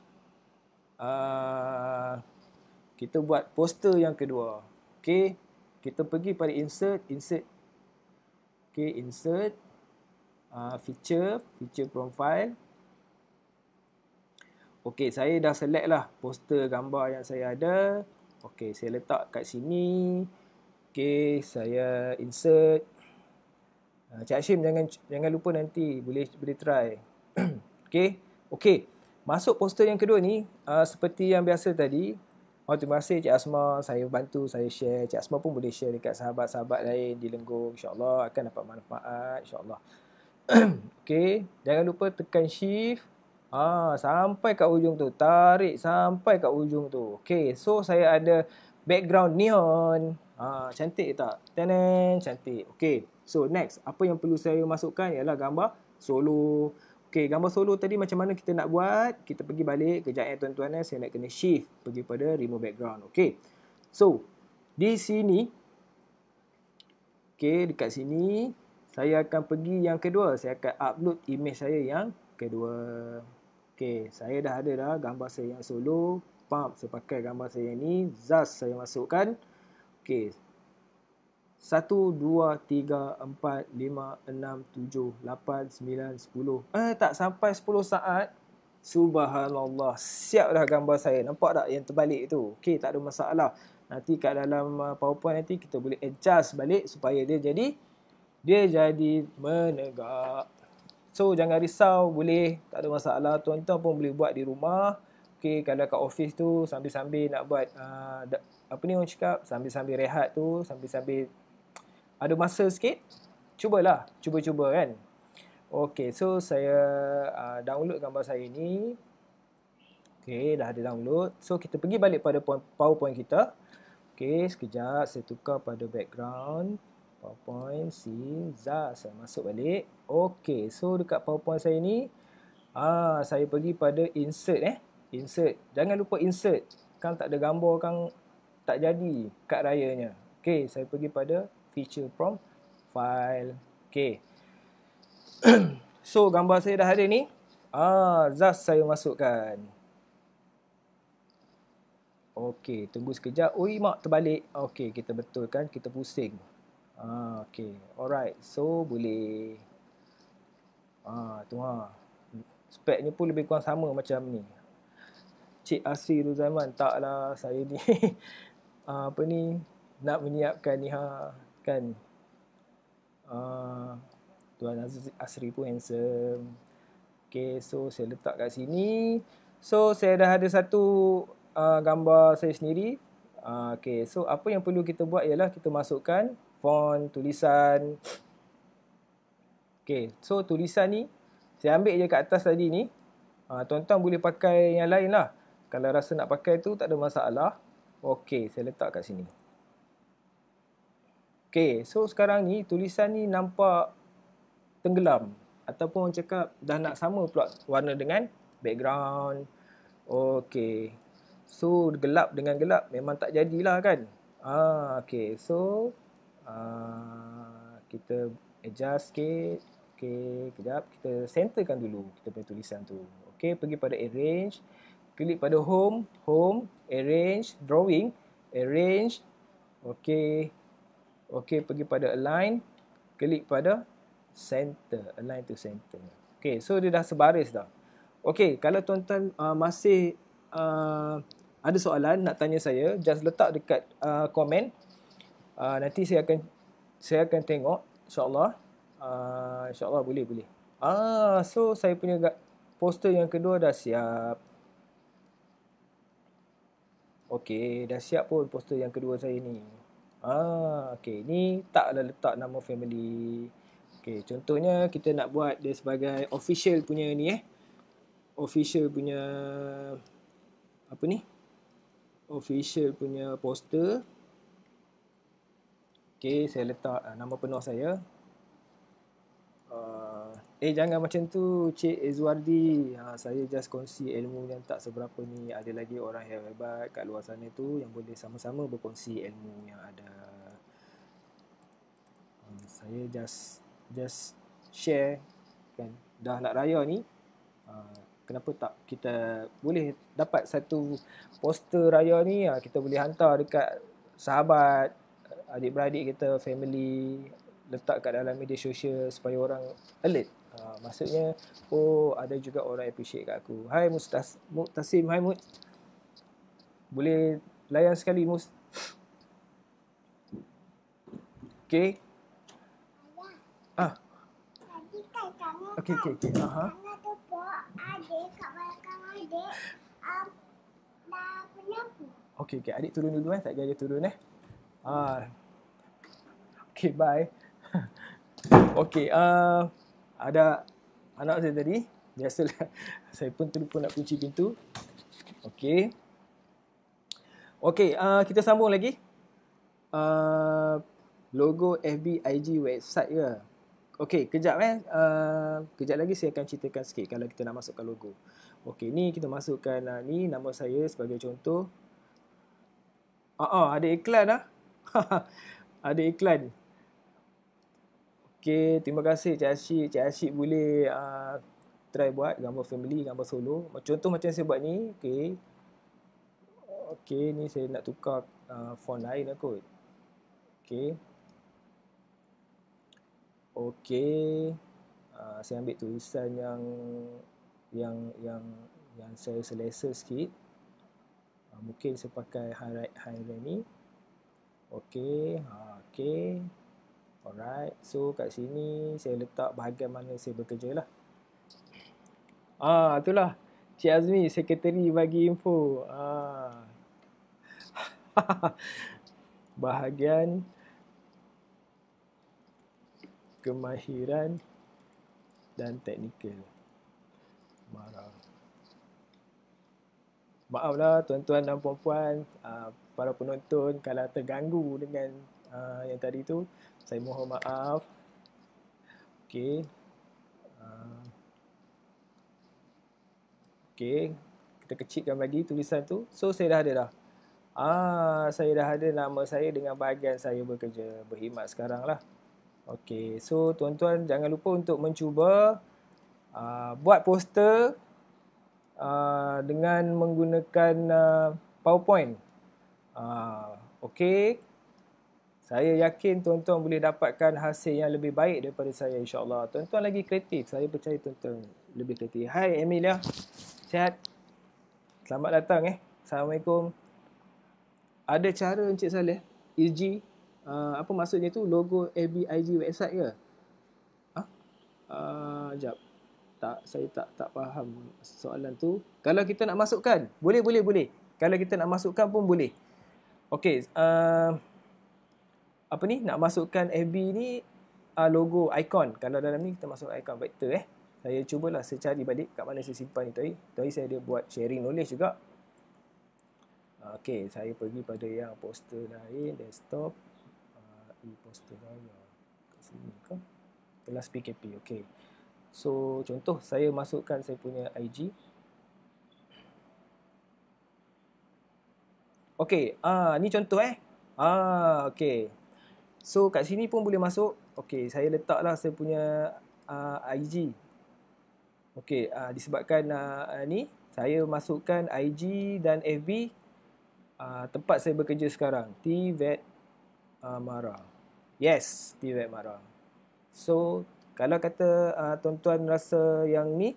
Kita buat poster yang kedua. Okay. Kita pergi pada insert. Okay, insert. Feature profile. Okay, saya dah select lah poster gambar yang saya ada. Okay, saya letak kat sini. Okey, saya insert. Cik Hashim jangan lupa nanti boleh try. Okey. Okey. Masuk poster yang kedua ni, seperti yang biasa tadi. Oh, terima kasih Cik Asma, saya bantu, saya share. Cik Asma pun boleh share dekat sahabat-sahabat lain di Lenggong. InsyaAllah akan dapat manfaat, insyaAllah. Okey, jangan lupa tekan shift. Sampai kat ujung tu. Tarik sampai kat ujung tu. Okey, so saya ada background neon. Cantik tak? Tenen, cantik. Okey, so next. Apa yang perlu saya masukkan ialah gambar solo. Okey, gambar solo tadi macam mana kita nak buat? Kita pergi balik. Kejap tuan-tuan. Saya nak kena shift. Pergi pada remove background. Okey, so di sini. Okey, dekat sini. Saya akan pergi yang kedua. Saya akan upload image saya yang kedua. Okey, saya dah ada dah gambar saya yang solo. Saya pakai gambar saya ni. Zaz saya masukkan. Okey. 1, 2, 3, 4, 5, 6, 7, 8, 9, 10. Tak sampai 10 saat. Subhanallah. Siap dah gambar saya. Nampak tak yang terbalik tu? Okey, tak ada masalah. Nanti kat dalam PowerPoint nanti kita boleh adjust balik supaya dia jadi menegak. So jangan risau, boleh, tak ada masalah. Tuan-tuan pun boleh buat di rumah. Okey, kalau kat office tu sambil-sambil nak buat apa ni orang cakap, sambil-sambil rehat tu, sambil-sambil ada masa sikit, cubalah, cuba-cuba kan. Okey, so saya download gambar saya ni. Okey, dah ada download. So kita pergi balik pada PowerPoint kita. Okey, sekejap saya tukar pada background PowerPoint, Zaz, saya masuk balik. Okey, so dekat PowerPoint saya ni, saya pergi pada insert insert. Jangan lupa insert. Kan tak ada gambar kan tak jadi kad rayanya. Okey, saya pergi pada feature from file. Okey. So gambar saya dah ada ni. Zaz saya masukkan. Okey, tunggu sekejap. Ui mak terbalik. Okey, kita betulkan, kita pusing. Okey. Alright. So boleh. Tu speknya pun lebih kurang sama macam ni. Cik Asri tu zaman taklah saya ni apa ni nak menyiapkan ni kan. Tuan Asri pun handsome. Okay, so saya letak kat sini. So saya dah ada satu gambar saya sendiri. Okay, so apa yang perlu kita buat ialah kita masukkan font, tulisan. Okay, so tulisan ni saya ambil je kat atas tadi ni. Tuan-tuan boleh pakai yang lain lah. Kalau rasa nak pakai tu tak ada masalah. Okay, saya letak kat sini. Okay, so sekarang ni tulisan ni nampak tenggelam. Ataupun orang cakap dah nak sama pula warna dengan background. Okay, so gelap dengan gelap memang tak jadilah kan. Okay, so kita adjust sikit. Okay, kejap kita centerkan dulu kita punya tulisan tu. Okay, pergi pada arrange. Klik pada home, arrange, drawing, arrange. Okay. Okey, pergi pada align, klik pada center, align to center. Okey, so dia dah sebaris dah. Okey, kalau tuan-tuan masih ada soalan nak tanya saya, just letak dekat komen. Nanti saya akan tengok insya-Allah. Insya-Allah boleh. So saya punya poster yang kedua dah siap. Okey, dah siap pun poster yang kedua saya ni. Okey, ni taklah letak nama family. Okey, contohnya kita nak buat dia sebagai official punya ni official punya apa ni? Official punya poster. Okey, saya letak nama penuh saya. Jangan macam tu Cik Ezwardi. Saya just kongsi ilmu yang tak seberapa ni. Ada lagi orang yang hebat kat luar sana tu yang boleh sama-sama berkongsi ilmu yang ada. Saya just share kan. Dah nak raya ni, kenapa tak kita boleh dapat satu poster raya ni, kita boleh hantar dekat sahabat, adik-beradik kita, family, letak kat dalam media sosial supaya orang alert. Maksudnya, ada juga orang appreciate kat aku. Hai Muktasim, hai Mut. Boleh layan sekali Mus. Okey. Ah, Tadi katanya okey. karena tepuk adik kat belakang adik dah penyapu. Okey. Adik turun dulu tak jadi turun Okey, bye. Okey, ada anak saya tadi. Biasalah, saya pun terlupa nak kunci pintu. Okey. Okey, kita sambung lagi. Logo FB, IG, website ke? Okey, kejap kejap lagi saya akan ceritakan sikit kalau kita nak masukkan logo. Okey, ni kita masukkan ni nama saya sebagai contoh. Ada iklan Ada iklan. Okey, terima kasih Cik Asyik. Cik Asyik boleh try buat gambar family, gambar solo. Contoh macam saya buat ni. Okey. Okey, ni saya nak tukar font lain lah kot. Okey. Okey. Saya ambil tulisan yang saya selesa sikit. Mungkin saya pakai highlight ni. Okey. Okey. Alright. So kat sini saya letak bahagian mana saya bekerja lah. Itulah. Cik Azmi, sekretari bagi info. Bahagian kemahiran dan teknikal. Maaflah tuan-tuan dan puan-puan, para penonton kalau terganggu dengan yang tadi tu. Saya mohon maaf. Okey. Okey. Kita kecilkan lagi tulisan tu. So saya dah ada dah. Saya dah ada nama saya dengan bahagian saya bekerja, berkhidmat sekarang lah. Okey, so tuan-tuan jangan lupa untuk mencuba buat poster dengan menggunakan PowerPoint. Okey. Saya yakin tuan-tuan boleh dapatkan hasil yang lebih baik daripada saya, insya-Allah. Tuan-tuan lagi kreatif. Saya percaya tuan-tuan lebih kreatif. Hai Emilia. Sihat? Selamat datang Assalamualaikum. Ada cara Encik Saleh IG apa maksudnya tu, logo FB, IG, website ke? Sekejap. Saya tak faham soalan tu. Kalau kita nak masukkan, boleh. Kalau kita nak masukkan pun boleh. Okey, nak masukkan FB ni logo icon. Kalau dalam ni kita masuk icon vector Saya cubalah saya cari balik kat mana saya simpan ni tadi. Tadi saya ada buat sharing knowledge juga. Okey, saya pergi pada yang poster lain, desktop, poster raya. Kat sini ke? Kelas PKP. Okey. So, contoh saya masukkan saya punya IG. Okey, ni contoh okey. So, kat sini pun boleh masuk. Okey, saya letaklah saya punya IG. Okey, disebabkan ni saya masukkan IG dan FB tempat saya bekerja sekarang, TVET Mara. Yes, TVET Mara. So, kalau kata tuan-tuan rasa yang ni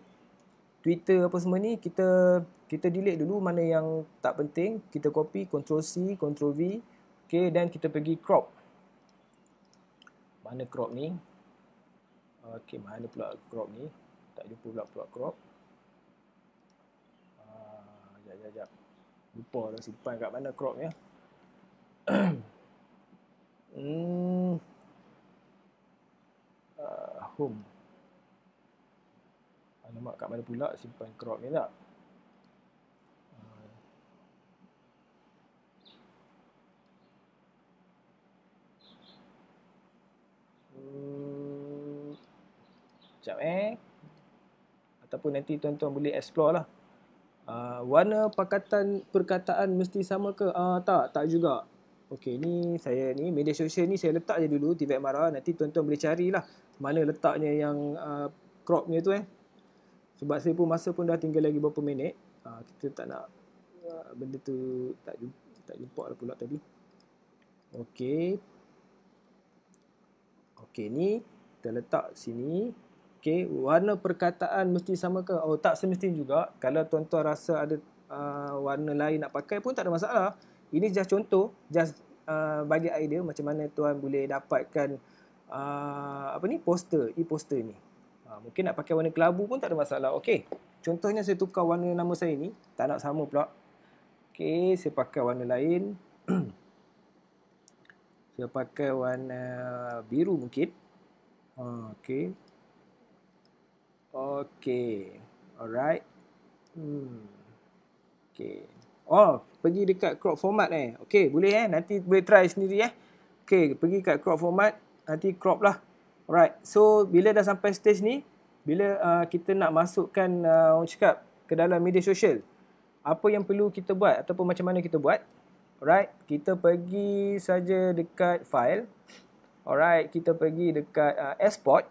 Twitter apa semua ni kita delete dulu mana yang tak penting, kita copy Ctrl C, Ctrl V. Okey, dan kita pergi crop. Mana crop ni? Okey, mana pula crop ni? Tak jumpa pula crop. Sekejap. Lupa dah simpan kat mana cropnya. Home. Alamak, kat mana pula simpan crop ni tak? Sekejap ataupun nanti tuan-tuan boleh explore lah. Warna perkataan mesti sama ke? Tak juga. Okey, ni saya ni media sosial ni saya letak je dulu TVET Mara. Nanti tuan-tuan boleh carilah mana letaknya yang cropnya tu Sebab saya pun masa pun dah tinggal lagi beberapa minit. Kita tak nak benda tu tak jumpa lah pula tadi. Okey. Okey, ni kita letak sini. Okey, warna perkataan mesti sama ke? Oh, tak semestinya juga. Kalau tuan-tuan rasa ada warna lain nak pakai pun tak ada masalah. Ini just contoh, just bagi idea macam mana tuan boleh dapatkan poster, e-poster ni. Mungkin nak pakai warna kelabu pun tak ada masalah. Okey. Contohnya saya tukar warna nama saya ni, tak nak sama pula. Okey, saya pakai warna lain. Saya pakai warna biru mungkin. Okey. Okey. Alright. Okey. Oh, pergi dekat crop format Okey, boleh nanti boleh try sendiri Okey, pergi kat crop format, nanti crop lah. Alright. So, bila dah sampai stage ni, bila kita nak masukkan orang cakap ke dalam media sosial, apa yang perlu kita buat ataupun macam mana kita buat? Alright, kita pergi saja dekat file. Alright, kita pergi dekat export.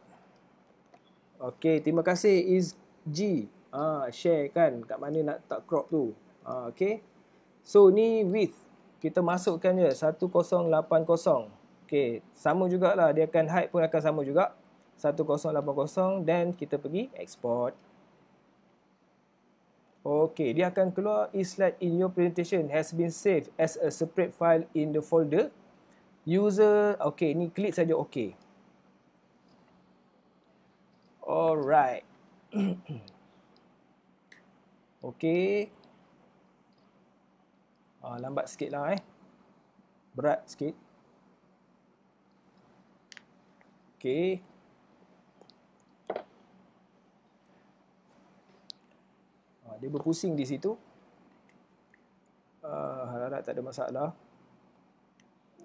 Okey, terima kasih is G. Share kan kat mana nak tak crop tu. Okey. So ni width. Kita masukkan je 1080. Okey, sama jugalah, dia akan height pun akan sama juga. 1080 dan kita pergi export. Okey, dia akan keluar e-slide in your presentation has been saved as a separate file in the folder. User, okey, ni klik saja okey. Alright. Okey. Lambat sikit lah berat sikit. Okey. Dia berpusing di situ. Harap tak ada masalah.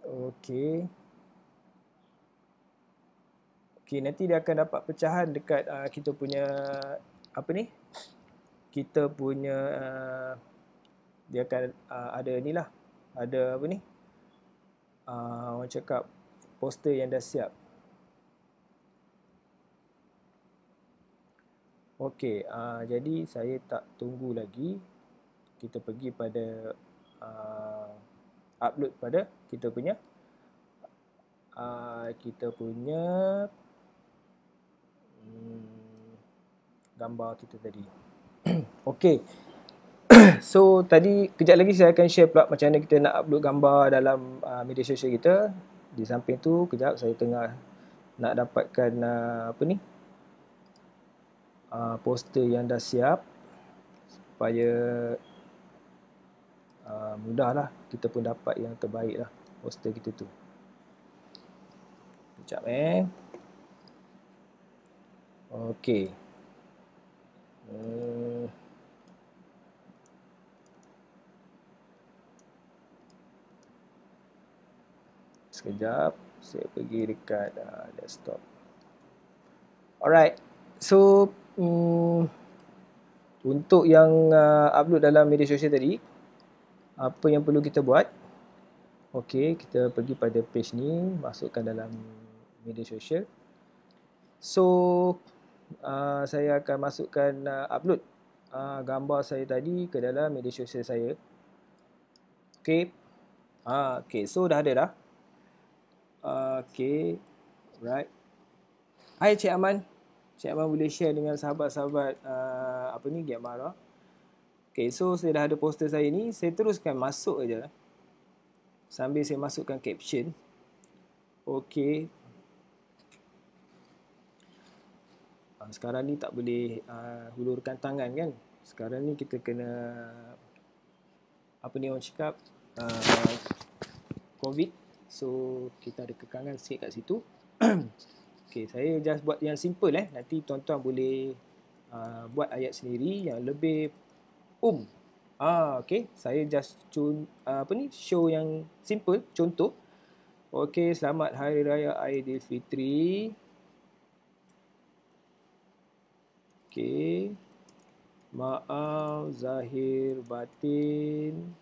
Okey. Okey, nanti dia akan dapat pecahan dekat kita punya kita punya dia akan ada ni lah. Ada orang cakap poster yang dah siap. Okey, jadi saya tak tunggu lagi. Kita pergi pada upload pada kita punya gambar kita tadi. Okey. So tadi kejap lagi saya akan share pula macam mana kita nak upload gambar dalam media sosial kita. Di samping tu kejap saya tengah nak dapatkan poster yang dah siap supaya mudahlah kita pun dapat yang terbaik lah poster kita tu. Sekejap Okey. Sekejap saya pergi dekat desktop. Alright. So untuk yang upload dalam media sosial tadi, apa yang perlu kita buat? Okey, kita pergi pada page ni, masukkan dalam media sosial. So saya akan masukkan upload gambar saya tadi ke dalam media sosial saya. Okey. Okey, so dah ada dah. Okey. Right. Hai Cik Aman. Cik Aman boleh share dengan sahabat-sahabat Giamara. Okey, so saya dah ada poster saya ni, saya teruskan masuk aja. Sambil saya masukkan caption. Okey. Sekarang ni tak boleh hulurkan tangan kan. Sekarang ni kita kena orang cakap COVID. So kita ada kekangan sikit kat situ. Okey, saya just buat yang simple Nanti tuan-tuan boleh buat ayat sendiri yang lebih okey, saya just show yang simple contoh. Okey, selamat hari raya Aidilfitri. Okey. Maaf zahir batin.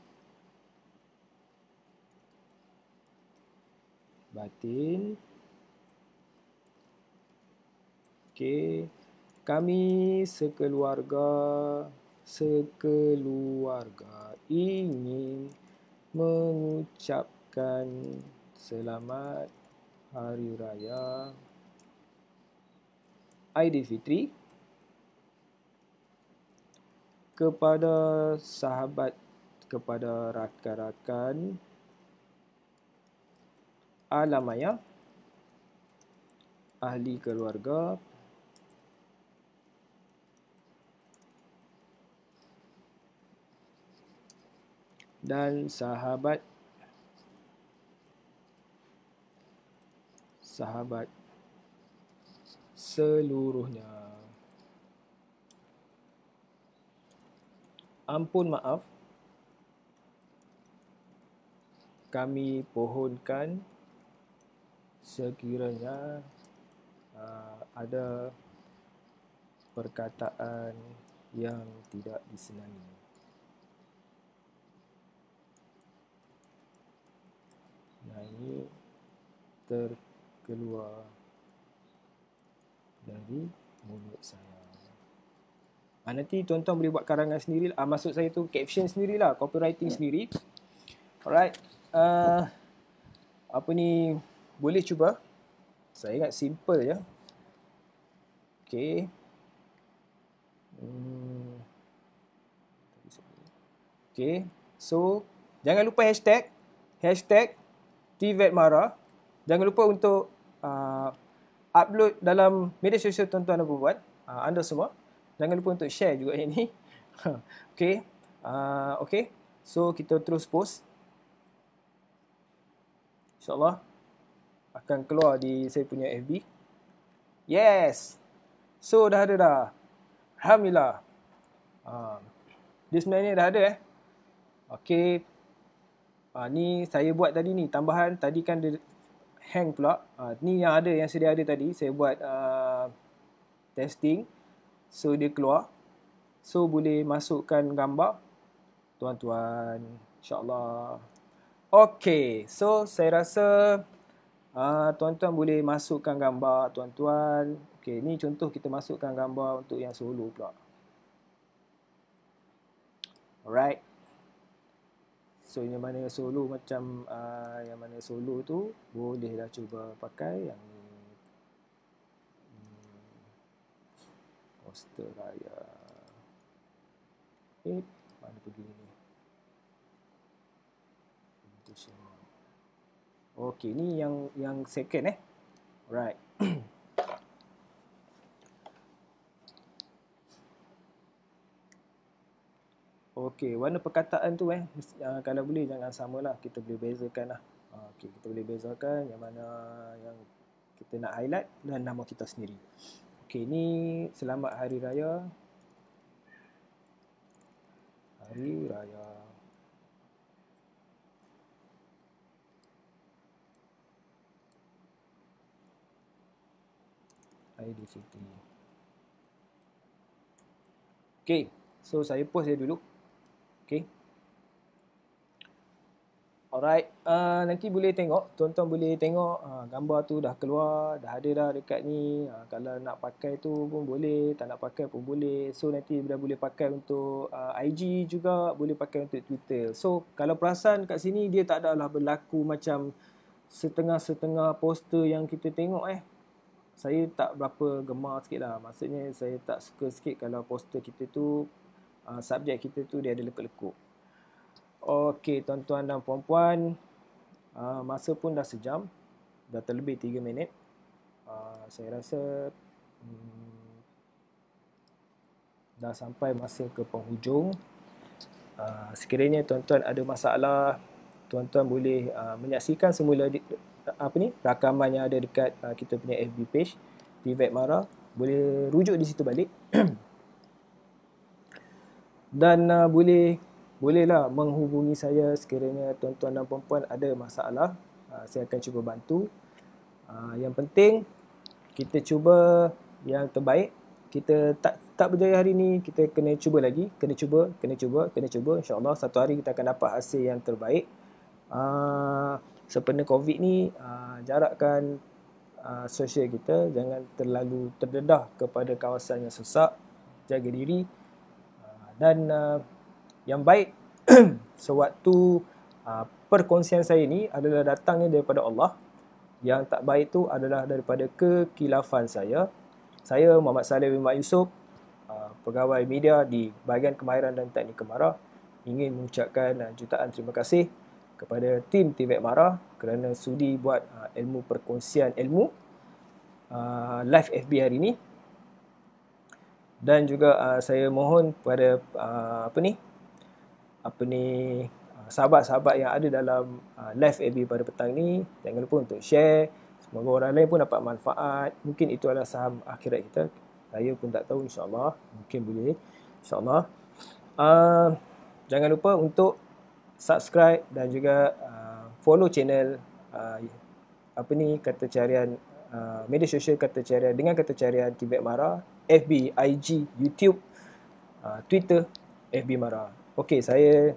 Okey. Kami sekeluarga ingin mengucapkan selamat hari raya Aidilfitri kepada sahabat, kepada rakan-rakan alam maya, ahli keluarga, dan sahabat seluruhnya. Ampun maaf, kami pohonkan sekiranya ada perkataan yang tidak disenangi. Nah, ini terkeluar dari mulut saya. Nanti tuan-tuan boleh buat karangan sendiri. Maksud saya tu caption sendirilah, copywriting sendiri. Alright. Apa ni, boleh cuba. Saya ingat simple je. Okay. Okay. So, jangan lupa hashtag TVETMARA. Jangan lupa untuk upload dalam media sosial tuan-tuan dan puan-puan, anda semua. Jangan lupa untuk share juga yang ni. Okay. Okay. So, kita terus post. InsyaAllah akan keluar di saya punya FB. Yes. So, dah ada dah. Alhamdulillah. Dia sebenarnya dah ada Okay. Ni saya buat tadi ni. Tambahan tadi kan dia hang pula. Ni yang ada, yang sedia ada tadi. Saya buat testing. So, dia keluar. So, boleh masukkan gambar tuan-tuan. InsyaAllah. Okay. So, saya rasa tuan-tuan boleh masukkan gambar tuan-tuan. Okay. Ni contoh kita masukkan gambar untuk yang solo pula. Alright. So, yang mana solo macam yang mana solo tu bolehlah cuba pakai yang ni. Poster raya. Mana pergi ni? Okey, ni yang second Alright. Okey, warna perkataan tu kalau boleh jangan samalah, kita boleh bezakan lah. Okey, kita boleh bezakan yang mana yang kita nak highlight dan nama kita sendiri. Okey, ni selamat hari raya. Hari raya Aidilfitri. Okey, so saya post dia dulu. Okey. Alright, nanti boleh tengok, tuan-tuan boleh tengok gambar tu dah keluar, dah ada dah dekat ni. Kalau nak pakai tu pun boleh, tak nak pakai pun boleh. So nanti dah boleh pakai untuk IG juga, boleh pakai untuk Twitter. So kalau perasan kat sini dia tak adalah berlaku macam setengah-setengah poster yang kita tengok Saya tak berapa gemar sikit lah. Maksudnya saya tak suka sikit kalau poster kita tu, subjek kita tu dia ada lekuk-lekuk. Okey, tuan-tuan dan puan-puan, masa pun dah sejam, dah terlebih 3 minit. Saya rasa dah sampai masa ke penghujung. Sekiranya tuan-tuan ada masalah, tuan-tuan boleh menyaksikan semula rakaman yang ada dekat kita punya FB page TVETMARA. Boleh rujuk di situ balik. Dan bolehlah menghubungi saya sekiranya tuan-tuan dan puan-puan ada masalah. Saya akan cuba bantu. Yang penting kita cuba yang terbaik. Kita tak berjaya hari ni, kita kena cuba lagi. Kena cuba. InsyaAllah satu hari kita akan dapat hasil yang terbaik. Sempena COVID ni, jarakkan sosial kita. Jangan terlalu terdedah kepada kawasan yang sesak. Jaga diri. Dan yang baik sewaktu perkongsian saya ni adalah datangnya daripada Allah. Yang tak baik tu adalah daripada kekilafan saya. Saya Muhammad Saleh bin Mat Yusof, pegawai media di bahagian kemahiran dan teknik kemara, ingin mengucapkan jutaan terima kasih kepada tim Tibet Mara kerana sudi buat ilmu perkongsian ilmu live FB hari ini. Dan juga saya mohon kepada sahabat-sahabat yang ada dalam live FB pada petang ni, jangan lupa untuk share. Semoga orang lain pun dapat manfaat. Mungkin itu adalah saham akhirat kita. Saya pun tak tahu, insyaAllah. Mungkin boleh. InsyaAllah. Jangan lupa untuk subscribe dan juga follow channel kata carian media sosial kata carian dengan kata carian Tibet Mara, FB, IG, YouTube, Twitter, FB Mara. Okey, saya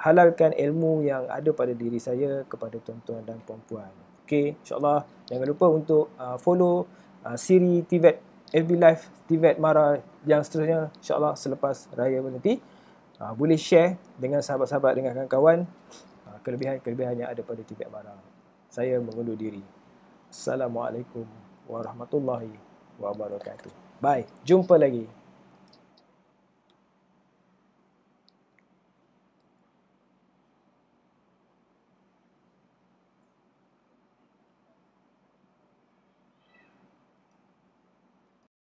halalkan ilmu yang ada pada diri saya kepada tuan-tuan dan puan-puan. Okey, insyaAllah jangan lupa untuk follow siri Tibet FB Live Tibet Mara yang seterusnya, insyaAllah selepas raya nanti. Boleh share dengan sahabat-sahabat, dengan kawan-kawan kelebihan-kelebihan yang ada pada Tibet Mara. Saya mengundur diri. Assalamualaikum warahmatullahi wabarakatuh. Bye. Jumpa lagi.